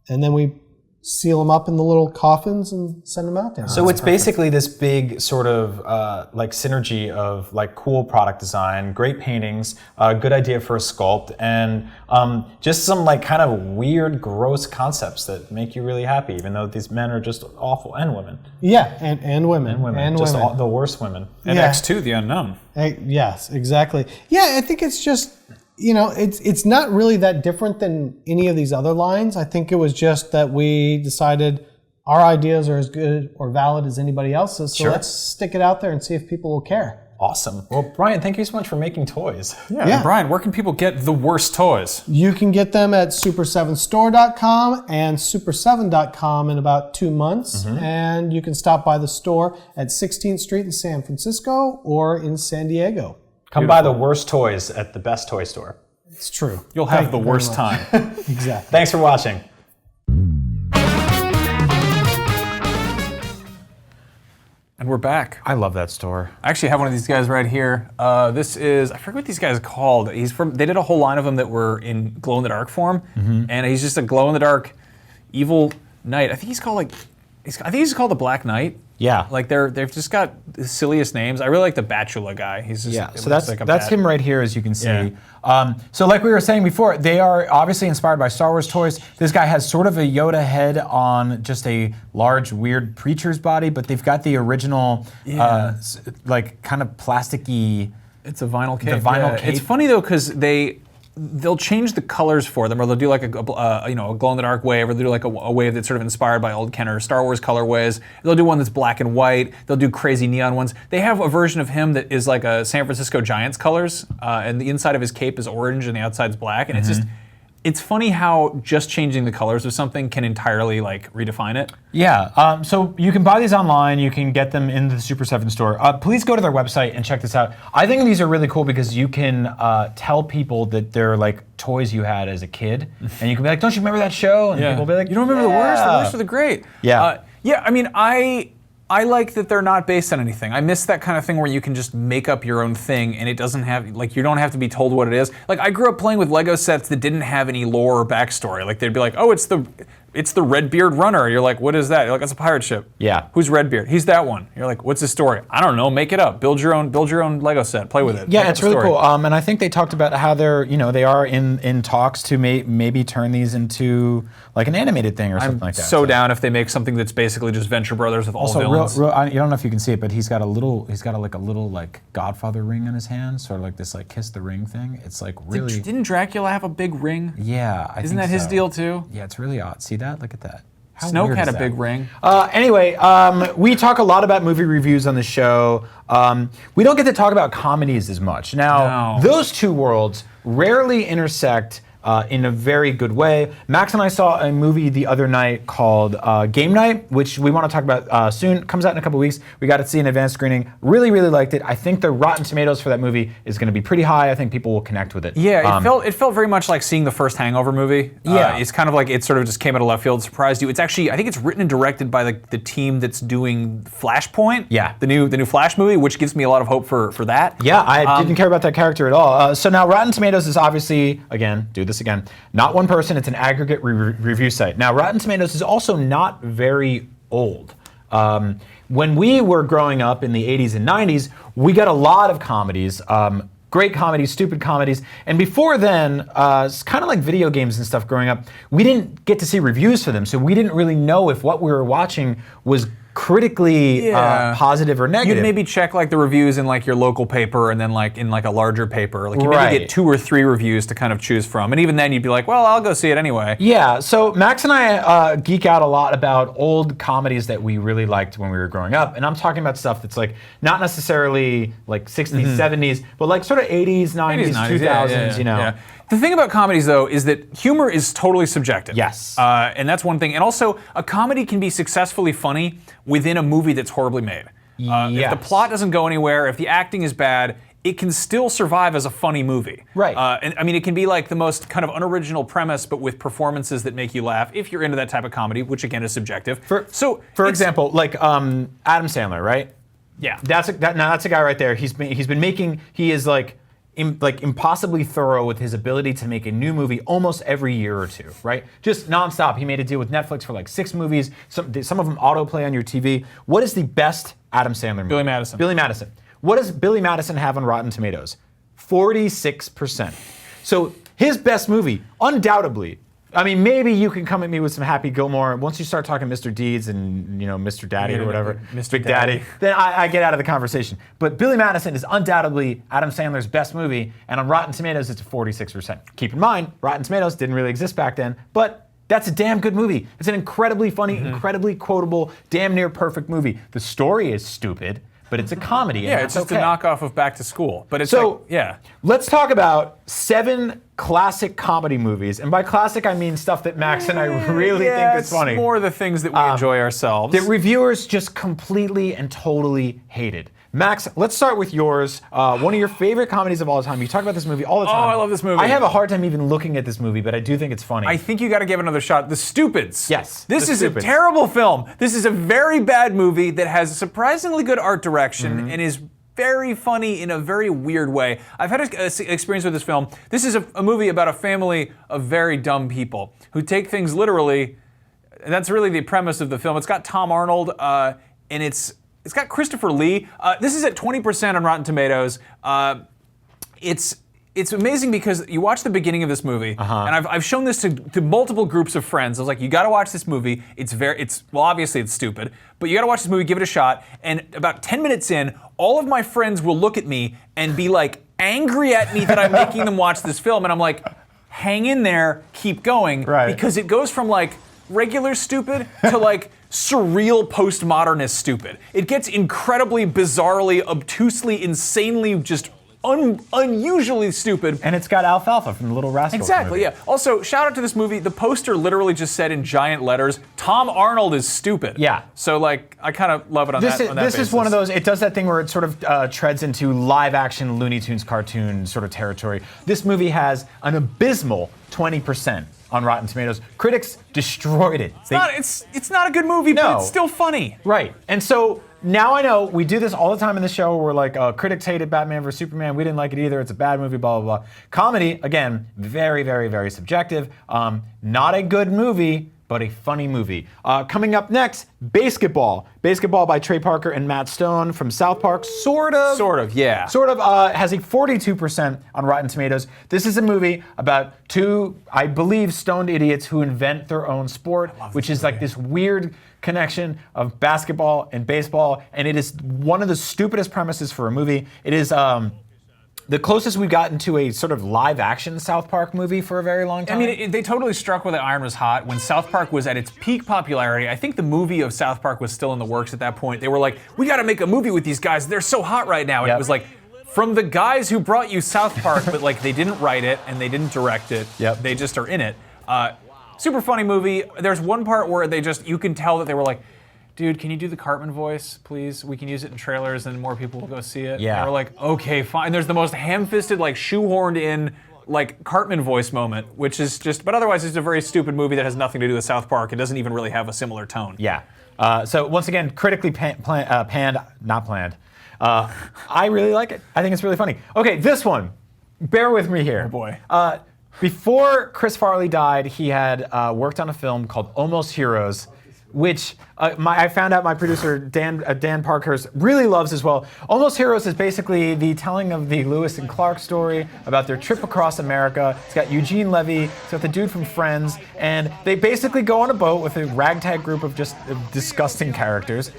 then we seal them up in the little coffins and send them out there. So it's basically this big sort of like synergy of like cool product design, great paintings, good idea for a sculpt, and just some like kind of weird, gross concepts that make you really happy, even though these men are just awful, and women. Yeah, and women. And just women. the worst women. And X2, the unknown. Yes, exactly. Yeah, I think it's just, it's not really that different than any of these other lines. I think it was just that we decided our ideas are as good or valid as anybody else's, so let's stick it out there and see if people will care. Awesome. Well, Brian, thank you so much for making toys. Yeah. Brian, where can people get the worst toys? You can get them at super7store.com and super7.com in about 2 months. And you can stop by the store at 16th Street in San Francisco or in San Diego. Come buy the worst toys at the best toy store. It's true. You'll have the worst time. Exactly. Thanks for watching. And we're back. I love that store. I actually have one of these guys right here. This is, I forget what these guys are called. They did a whole line of them that were in glow-in-the-dark form, and he's just a glow-in-the-dark evil knight. I think he's called the Black Knight. Yeah. Like they've just got the silliest names. I really like the Bachelor guy. He's just So that's like a that's bat. him right here, as you can see. Yeah. So like we were saying before, they are obviously inspired by Star Wars toys. This guy has sort of a Yoda head on just a large, weird preacher's body, but they've got the original, like kind of plasticky. It's a vinyl cape. The vinyl cape. It's funny though because they'll change the colors for them, or they'll do like a glow-in-the-dark wave, or they'll do like a wave that's sort of inspired by old Kenner Star Wars colorways. They'll do one that's black and white. They'll do crazy neon ones. They have a version of him that is like a San Francisco Giants colors, and the inside of his cape is orange and the outside's black, and it's funny how just changing the colors of something can entirely like redefine it. Yeah, so you can buy these online, you can get them in the Super 7 store. Please go to their website and check this out. I think these are really cool because you can tell people that they're like toys you had as a kid, and you can be like, don't you remember that show? And people will be like, you don't remember the worst? The worst are the great. Yeah. I mean, I like that they're not based on anything. I miss that kind of thing where you can just make up your own thing and it doesn't have, like, you don't have to be told what it is. Like, I grew up playing with Lego sets that didn't have any lore or backstory. Like, they'd be like, oh, it's the it's the Redbeard Runner. You're like, what is that? You're like, that's a pirate ship. Yeah. Who's Redbeard? He's that one. You're like, what's his story? I don't know. Make it up. Build your own Lego set. Play with it. Yeah, Make up it's a really story. cool. And I think they talked about how they are in talks to maybe turn these into like an animated thing or something like that. So down if they make something that's basically just Venture Brothers with all Also, villains. you don't know if you can see it, but he's got a little Godfather ring on his hand, sort of like this like kiss the ring thing. It's like really. Didn't Dracula have a big ring? Yeah, Isn't that his deal too? Yeah, it's really odd. See that? Look at that. How Snoke weird had is a that? big ring. Anyway, we talk a lot about movie reviews on the show. We don't get to talk about comedies as much. Now, No. those two worlds rarely intersect in a very good way. Max and I saw a movie the other night called Game Night, which we want to talk about soon. Comes out in a couple weeks. We got to see an advanced screening. Really, really liked it. I think the Rotten Tomatoes for that movie is going to be pretty high. I think people will connect with it. Yeah, it felt very much like seeing the first Hangover movie. Yeah. It's kind of like it sort of just came out of left field, surprised you. It's actually, I think it's written and directed by the team that's doing Flashpoint. Yeah. The new Flash movie, which gives me a lot of hope for that. Yeah, I didn't care about that character at all. So now Rotten Tomatoes is obviously, not one person, it's an aggregate review site. Now Rotten Tomatoes is also not very old. When we were growing up in the 80s and 90s, we got a lot of comedies, great comedies, stupid comedies, and before then, it's kind of like video games and stuff growing up, we didn't get to see reviews for them, so we didn't really know if what we were watching was critically positive or negative. You'd maybe check like the reviews in like your local paper and then like in like a larger paper. Like you Right. maybe get 2 or 3 reviews to kind of choose from. And even then you'd be like, well, I'll go see it anyway. Yeah, so Max and I geek out a lot about old comedies that we really liked when we were growing up. And I'm talking about stuff that's like not necessarily like 60s, 70s, but like sort of 80s, 90s, 2000s, you know. Yeah. The thing about comedies, though, is that humor is totally subjective. Yes. And that's one thing. And also, a comedy can be successfully funny within a movie that's horribly made. If Yes. the plot doesn't go anywhere, if the acting is bad, it can still survive as a funny movie. Right. And I mean, it can be like the most kind of unoriginal premise, but with performances that make you laugh, if you're into that type of comedy, which again is subjective. For example, like Adam Sandler, right? Yeah. That's a guy right there. He is like impossibly thorough with his ability to make a new movie almost every year or two, right? Just nonstop. He made a deal with Netflix for like 6 movies. Some of them autoplay on your TV. What is the best Adam Sandler movie? Billy Madison. Billy Madison. What does Billy Madison have on Rotten Tomatoes? 46%. So his best movie, undoubtedly. I mean, maybe you can come at me with some Happy Gilmore. Once you start talking Mr. Deeds and, you know, Mr. Daddy or whatever, Mr. Big Daddy, then I get out of the conversation. But Billy Madison is undoubtedly Adam Sandler's best movie, and on Rotten Tomatoes, it's 46%. Keep in mind, Rotten Tomatoes didn't really exist back then, but that's a damn good movie. It's an incredibly funny, incredibly quotable, damn near perfect movie. The story is stupid, but it's a comedy. Yeah, and it's that's just okay. a knockoff of Back to School. But it's So, like, yeah. Let's talk about 7 classic comedy movies. And by classic, I mean stuff that Max and I really think is funny. It's more the things that we enjoy ourselves. That reviewers just completely and totally hated. Max, let's start with yours. One of your favorite comedies of all time. You talk about this movie all the time. I love this movie. I have a hard time even looking at this movie, but I do think it's funny. I think you got to give it another shot. The Stupids. Yes, This The is Stupids. a terrible film. This is a very bad movie that has surprisingly good art direction and is very funny in a very weird way. I've had an experience with this film. This is a movie about a family of very dumb people who take things literally. And that's really the premise of the film. It's got Tom Arnold, and it's got Christopher Lee. This is at 20% on Rotten Tomatoes. It's amazing because you watch the beginning of this movie, and I've shown this to multiple groups of friends. I was like, you got to watch this movie. Well, obviously it's stupid, but you got to watch this movie, give it a shot. And about 10 minutes in, all of my friends will look at me and be like angry at me that I'm making them watch this film, and I'm like, hang in there, keep going, Right. because it goes from like regular stupid to like surreal postmodernist stupid. It gets incredibly, bizarrely, obtusely, insanely just unusually stupid. And it's got Alfalfa from the Little Rascals Exactly, movie. yeah. Also, shout out to this movie. The poster literally just said in giant letters, Tom Arnold is stupid. Yeah. So, like, I kind of love it on This that is basis. one of those, it does that thing where it sort of treads into live action Looney Tunes cartoon sort of territory. This movie has an abysmal 20% on Rotten Tomatoes. Critics destroyed it. It's not a good movie, No. but it's still funny. Right. And so now I know we do this all the time in the show where we're like, critics hated Batman vs. Superman. We didn't like it either. It's a bad movie, blah, blah, blah. Comedy, again, very, very, very subjective. Not a good movie, but a funny movie. Coming up next, Basketball. Basketball by Trey Parker and Matt Stone from South Park. Sort of, yeah. Has a 42% on Rotten Tomatoes. This is a movie about two, I believe, stoned idiots who invent their own sport, which is like this weird connection of basketball and baseball, and it is one of the stupidest premises for a movie. It is the closest we've gotten to a sort of live-action South Park movie for a very long time. I mean, they totally struck where the iron was hot. When South Park was at its peak popularity, I think the movie of South Park was still in the works at that point. They were like, we gotta make a movie with these guys. They're so hot right now. And it was like, from the guys who brought you South Park, but like they didn't write it and they didn't direct it. They just are in it. Super funny movie. There's one part where you can tell that they were like, dude, can you do the Cartman voice, please? We can use it in trailers and more people will go see it. Yeah. And we're like, okay, fine. And there's the most ham-fisted, like shoehorned in, like Cartman voice moment, which is just, but otherwise it's a very stupid movie that has nothing to do with South Park. It doesn't even really have a similar tone. Yeah. So once again, critically not planned. I really like it. I think it's really funny. Okay, this one. Bear with me here. Oh boy. Before Chris Farley died, he had worked on a film called Almost Heroes, which I found out my producer, Dan Parkhurst, really loves as well. Almost Heroes is basically the telling of the Lewis and Clark story about their trip across America. It's got Eugene Levy, it's got the dude from Friends, and they basically go on a boat with a ragtag group of just disgusting characters.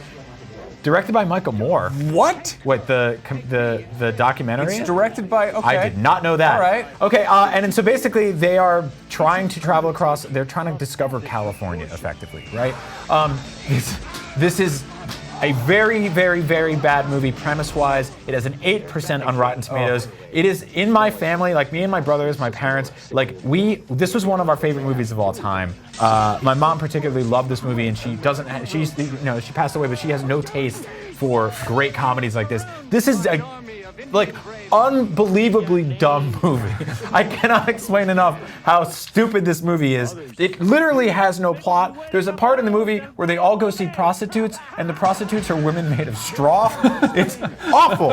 Directed by Michael Moore. What? Wait, the documentary? It's directed by, okay. I did not know that. All right. Okay, and so basically they are trying to travel across, they're trying to discover California, effectively, right? This is a very, very, very bad movie premise-wise. It has an 8% on Rotten Tomatoes. It is in my family, like me and my brothers, my parents, like this was one of our favorite movies of all time. My mom particularly loved this movie, and she passed away, but she has no taste for great comedies like this. This is like unbelievably dumb movie. I cannot explain enough how stupid this movie is. It literally has no plot. There's a part in the movie where they all go see prostitutes, and the prostitutes are women made of straw. It's awful.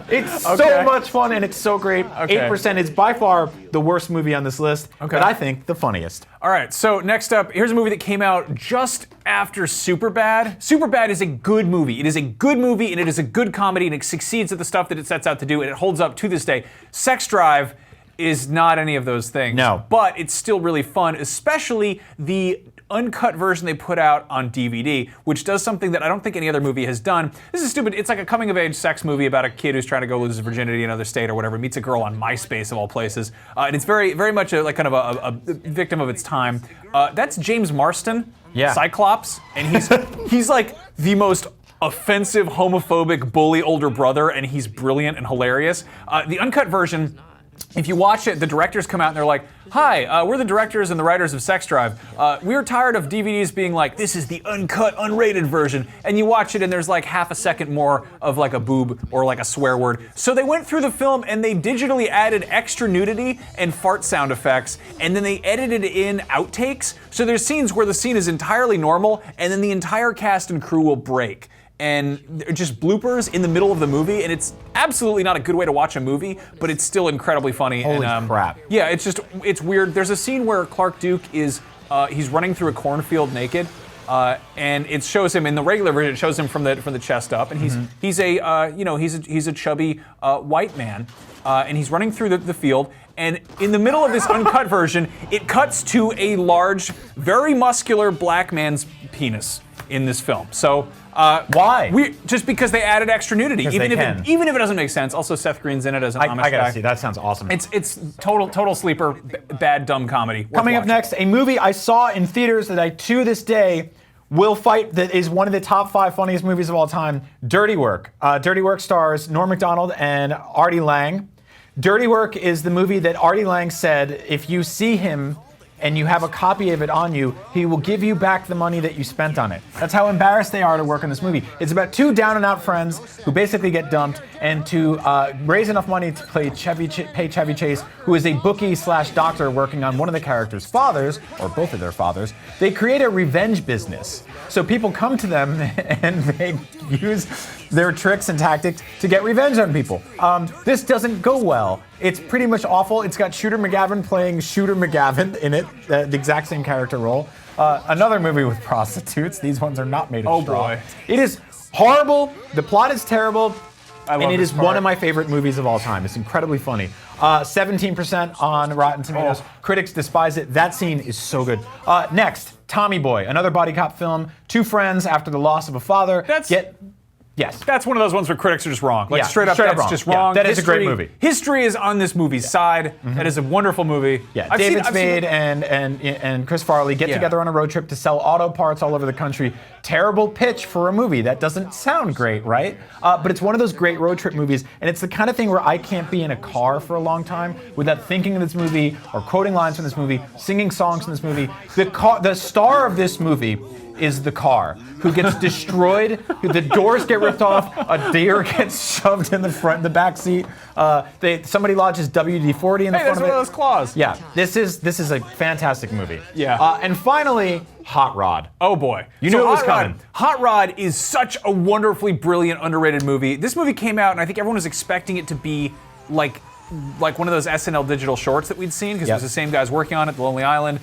It's so much fun, and it's so great. 8% is by far the worst movie on this list, but I think the funniest. All right, so next up, here's a movie that came out just after Superbad. Superbad is a good movie. It is a good movie, and it is a good comedy, and it succeeds at the stuff that it sets out to do, and it holds up to this day. Sex Drive is not any of those things. No. But it's still really fun, especially the uncut version they put out on DVD, which does something that I don't think any other movie has done. This is stupid. It's like a coming-of-age sex movie about a kid who's trying to go lose his virginity in another state or whatever, meets a girl on MySpace of all places, and it's very, very much a victim of its time. That's James Marston, Cyclops, and he's like the most offensive, homophobic, bully older brother, and he's brilliant and hilarious. The uncut version, if you watch it, the directors come out and they're like, hi, we're the directors and the writers of Sex Drive. We're tired of DVDs being like, this is the uncut, unrated version. And you watch it and there's like half a second more of like a boob or like a swear word. So they went through the film and they digitally added extra nudity and fart sound effects, and then they edited in outtakes. So there's scenes where the scene is entirely normal and then the entire cast and crew will break. And they're just bloopers in the middle of the movie, and it's absolutely not a good way to watch a movie, but it's still incredibly funny. Holy crap. Yeah, it's weird. There's a scene where Clark Duke is, he's running through a cornfield naked, and it shows him, in the regular version, it shows him from the chest up, and he's a chubby white man, and he's running through the field, and in the middle of this uncut version, it cuts to a large, very muscular black man's penis in this film. So, why? Just because they added extra nudity, even if it doesn't make sense. Also, Seth Green's in it as an Amish guy. I gotta see. That sounds awesome. It's total sleeper, bad dumb comedy. Coming up next, a movie I saw in theaters that I to this day will fight. That is one of the top 5 funniest movies of all time. Dirty Work. Dirty Work stars Norm Macdonald and Artie Lang. Dirty Work is the movie that Artie Lang said, if you see him and you have a copy of it on you, he will give you back the money that you spent on it. That's how embarrassed they are to work on this movie. It's about 2 down-and-out friends who basically get dumped, and to raise enough money to pay Chevy Chase, who is a bookie/doctor working on one of the characters' fathers, or both of their fathers, they create a revenge business. So people come to them and they use their tricks and tactics to get revenge on people. This doesn't go well. It's pretty much awful. It's got Shooter McGavin playing Shooter McGavin in it, the exact same character role. Another movie with prostitutes. These ones are not made of straw. Boy. It is horrible. The plot is terrible. love and it this is part. one of my favorite movies of all time. It's incredibly funny. 17% on Rotten Tomatoes. Critics despise it. That scene is so good. Next, Tommy Boy, another body cop film. Two friends after the loss of a father Yes. That's one of those ones where critics are just wrong. Like Yeah, straight up, straight up that's wrong. just Yeah, wrong. that is a great movie. History is on this movie's side. That is a wonderful movie. Yeah, David Spade and Chris Farley get together on a road trip to sell auto parts all over the country. Terrible pitch for a movie. That doesn't sound great, right? But it's one of those great road trip movies, and it's the kind of thing where I can't be in a car for a long time without thinking of this movie or quoting lines from this movie, singing songs from this movie. The star of this movie is the car, who gets destroyed, the doors get ripped off, a deer gets shoved in the back seat. Somebody lodges WD-40 in the front of it. That's one of those claws. Yeah, this is a fantastic movie. Yeah. And finally, Hot Rod. Oh boy. You knew it was coming. Hot Rod is such a wonderfully brilliant, underrated movie. This movie came out, and I think everyone was expecting it to be like one of those SNL digital shorts that we'd seen, because it was the same guys working on it, The Lonely Island.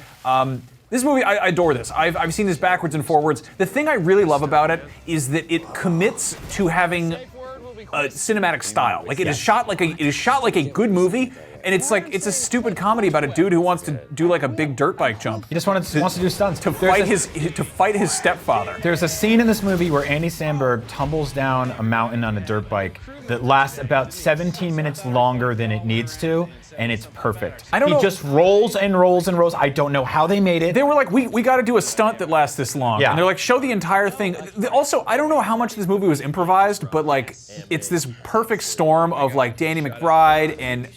This movie, I adore this. I've seen this backwards and forwards. The thing I really love about it is that it commits to having a cinematic style. Like it is shot like a good movie, and it's a stupid comedy about a dude who wants to do like a big dirt bike jump. He just wants to do stunts to fight his stepfather. There's a scene in this movie where Andy Samberg tumbles down a mountain on a dirt bike that lasts about 17 minutes longer than it needs to, and it's perfect. He just rolls and rolls and rolls. I don't know how they made it. They were like, we got to do a stunt that lasts this long. Yeah. And they're like, show the entire thing. Also, I don't know how much this movie was improvised, but like, it's this perfect storm of like Danny McBride and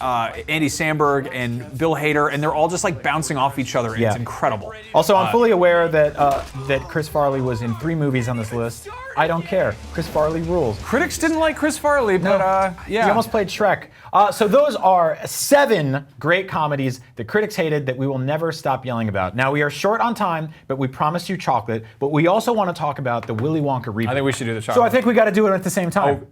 Andy Samberg and Bill Hader, and they're all just like bouncing off each other, and it's incredible. Also, I'm fully aware that Chris Farley was in 3 movies on this list. I don't care. Chris Farley rules. Critics didn't like Chris Farley, but He almost played Shrek. So those are 7 great comedies that critics hated that we will never stop yelling about. Now, we are short on time, but we promised you chocolate. But we also want to talk about the Willy Wonka reboot. I think we should do the chocolate. So I think we got to do it at the same time.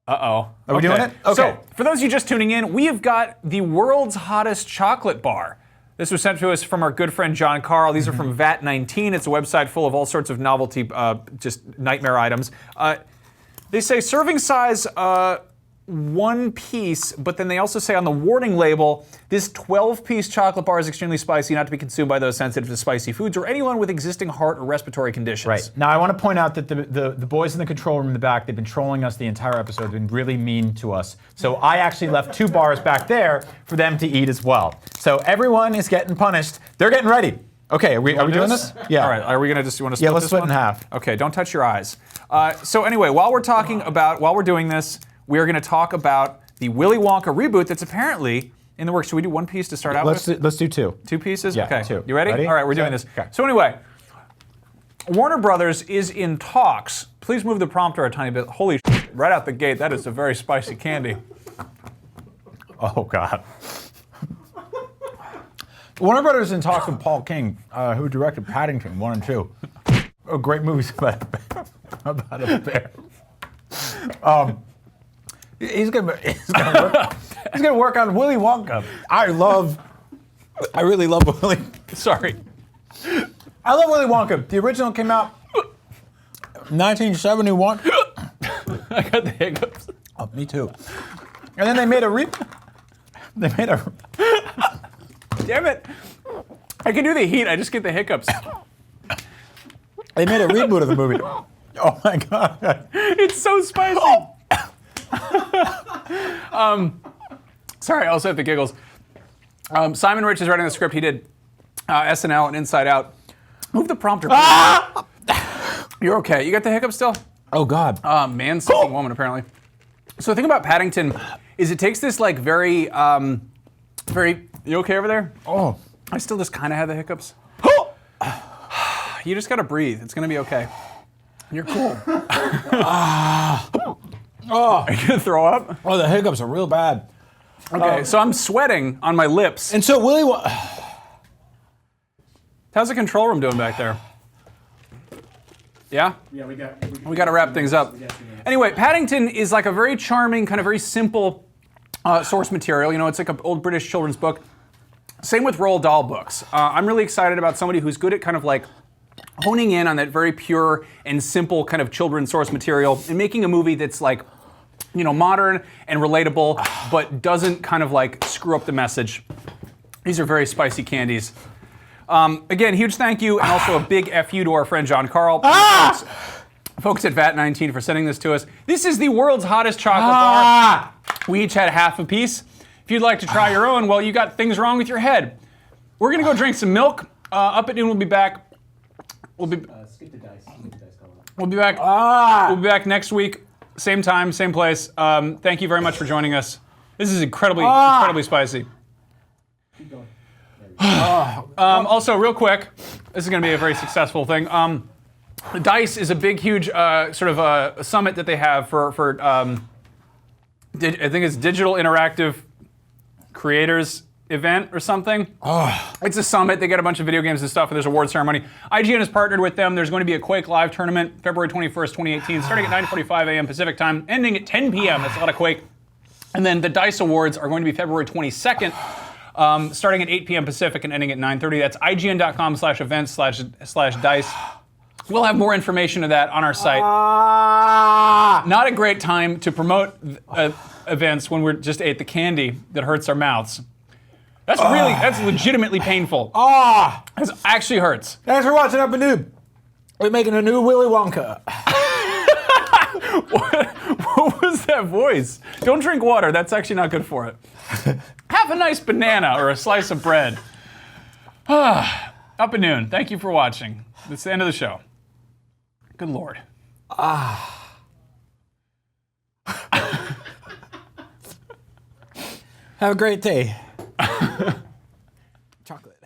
Uh-oh. Are we doing it? Okay. So, for those of you just tuning in, we have got the world's hottest chocolate bar. This was sent to us from our good friend John Carl. These are from VAT19. It's a website full of all sorts of novelty, just nightmare items. They say serving size 1 piece, but then they also say on the warning label, this 12-piece chocolate bar is extremely spicy, not to be consumed by those sensitive to spicy foods or anyone with existing heart or respiratory conditions. Right. Now, I want to point out that the boys in the control room in the back, they've been trolling us the entire episode. They've been really mean to us. So I actually left 2 bars back there for them to eat as well. So everyone is getting punished. They're getting ready. Okay, are we doing this? Yeah. All right, are we going to just want to split let's this split one? in half. Okay, don't touch your eyes. So anyway, while we're doing this, we are going to talk about the Willy Wonka reboot that's apparently in the works. Should we do 1 piece to start out with? Let's do 2. 2 pieces? Yeah, okay. 2. You ready? All right, we're doing this. Okay. So anyway, Warner Brothers is in talks. Please move the prompter a tiny bit. Holy shit, right out the gate, that is a very spicy candy. Oh, God. Warner Brothers is in talks with Paul King, who directed Paddington 1 and 2. Oh, great movies about a bear. He's gonna work on Willy Wonka. I really love Willy. Sorry. I love Willy Wonka. The original came out 1971. I got the hiccups. Oh, me too. And then they made a Damn it. I can do the heat, I just get the hiccups. They made a reboot of the movie. Oh my God. It's so spicy. Sorry, I also have the giggles. Simon Rich is writing the script. He did SNL and Inside Out. Move the prompter. You're okay. You got the hiccups still? Oh God. Man-seeking woman, apparently. So the thing about Paddington is it takes this like very, you okay over there? Oh. I still just kind of have the hiccups. You just gotta breathe. It's gonna be okay. You're cool. Oh. Are you gonna throw up? Oh, the hiccups are real bad. Okay, so I'm sweating on my lips. And so Willy How's the control room doing back there? Yeah? Yeah, we got to wrap things up. We got 2 minutes. Anyway, Paddington is like a very charming, kind of very simple source material. You know, it's like an old British children's book. Same with Roald Dahl books. I'm really excited about somebody who's good at kind of like honing in on that very pure and simple kind of children's source material and making a movie that's like, you know, modern and relatable, but doesn't kind of like screw up the message. These are very spicy candies. Again, huge thank you, and also a big F you to our friend John Carl. Folks at VAT19 for sending this to us. This is the world's hottest chocolate bar. We each had half a piece. If you'd like to try your own, well, you got things wrong with your head. We're gonna go drink some milk. Up at noon, we'll be back. Skip the dice. We'll be back. We'll be back next week, same time, same place. Thank you very much for joining us. This is incredibly spicy. Keep going. Also, real quick, this is going to be a very successful thing. DICE is a big, huge sort of a summit that they have for I think it's Digital Interactive Creators event or something. It's a summit. They get a bunch of video games and stuff, and there's an award ceremony. IGN has partnered with them. There's going to be a Quake Live tournament February 21st, 2018, starting at 9:45 a.m. Pacific time, ending at 10 p.m. That's a lot of Quake. And then the DICE Awards are going to be February 22nd. Starting at 8 p.m. Pacific and ending at 9:30. That's ign.com/events/dice. We'll have more information of that on our site. Not a great time to promote events when we're just ate the candy that hurts our mouths. That's legitimately painful. It actually hurts. Thanks for watching Up and Noob. We're making a new Willy Wonka. What was that voice? Don't drink water. That's actually not good for it. Have a nice banana or a slice of bread. Up at noon. Thank you for watching. That's the end of the show. Good Lord. Have a great day. Chocolate.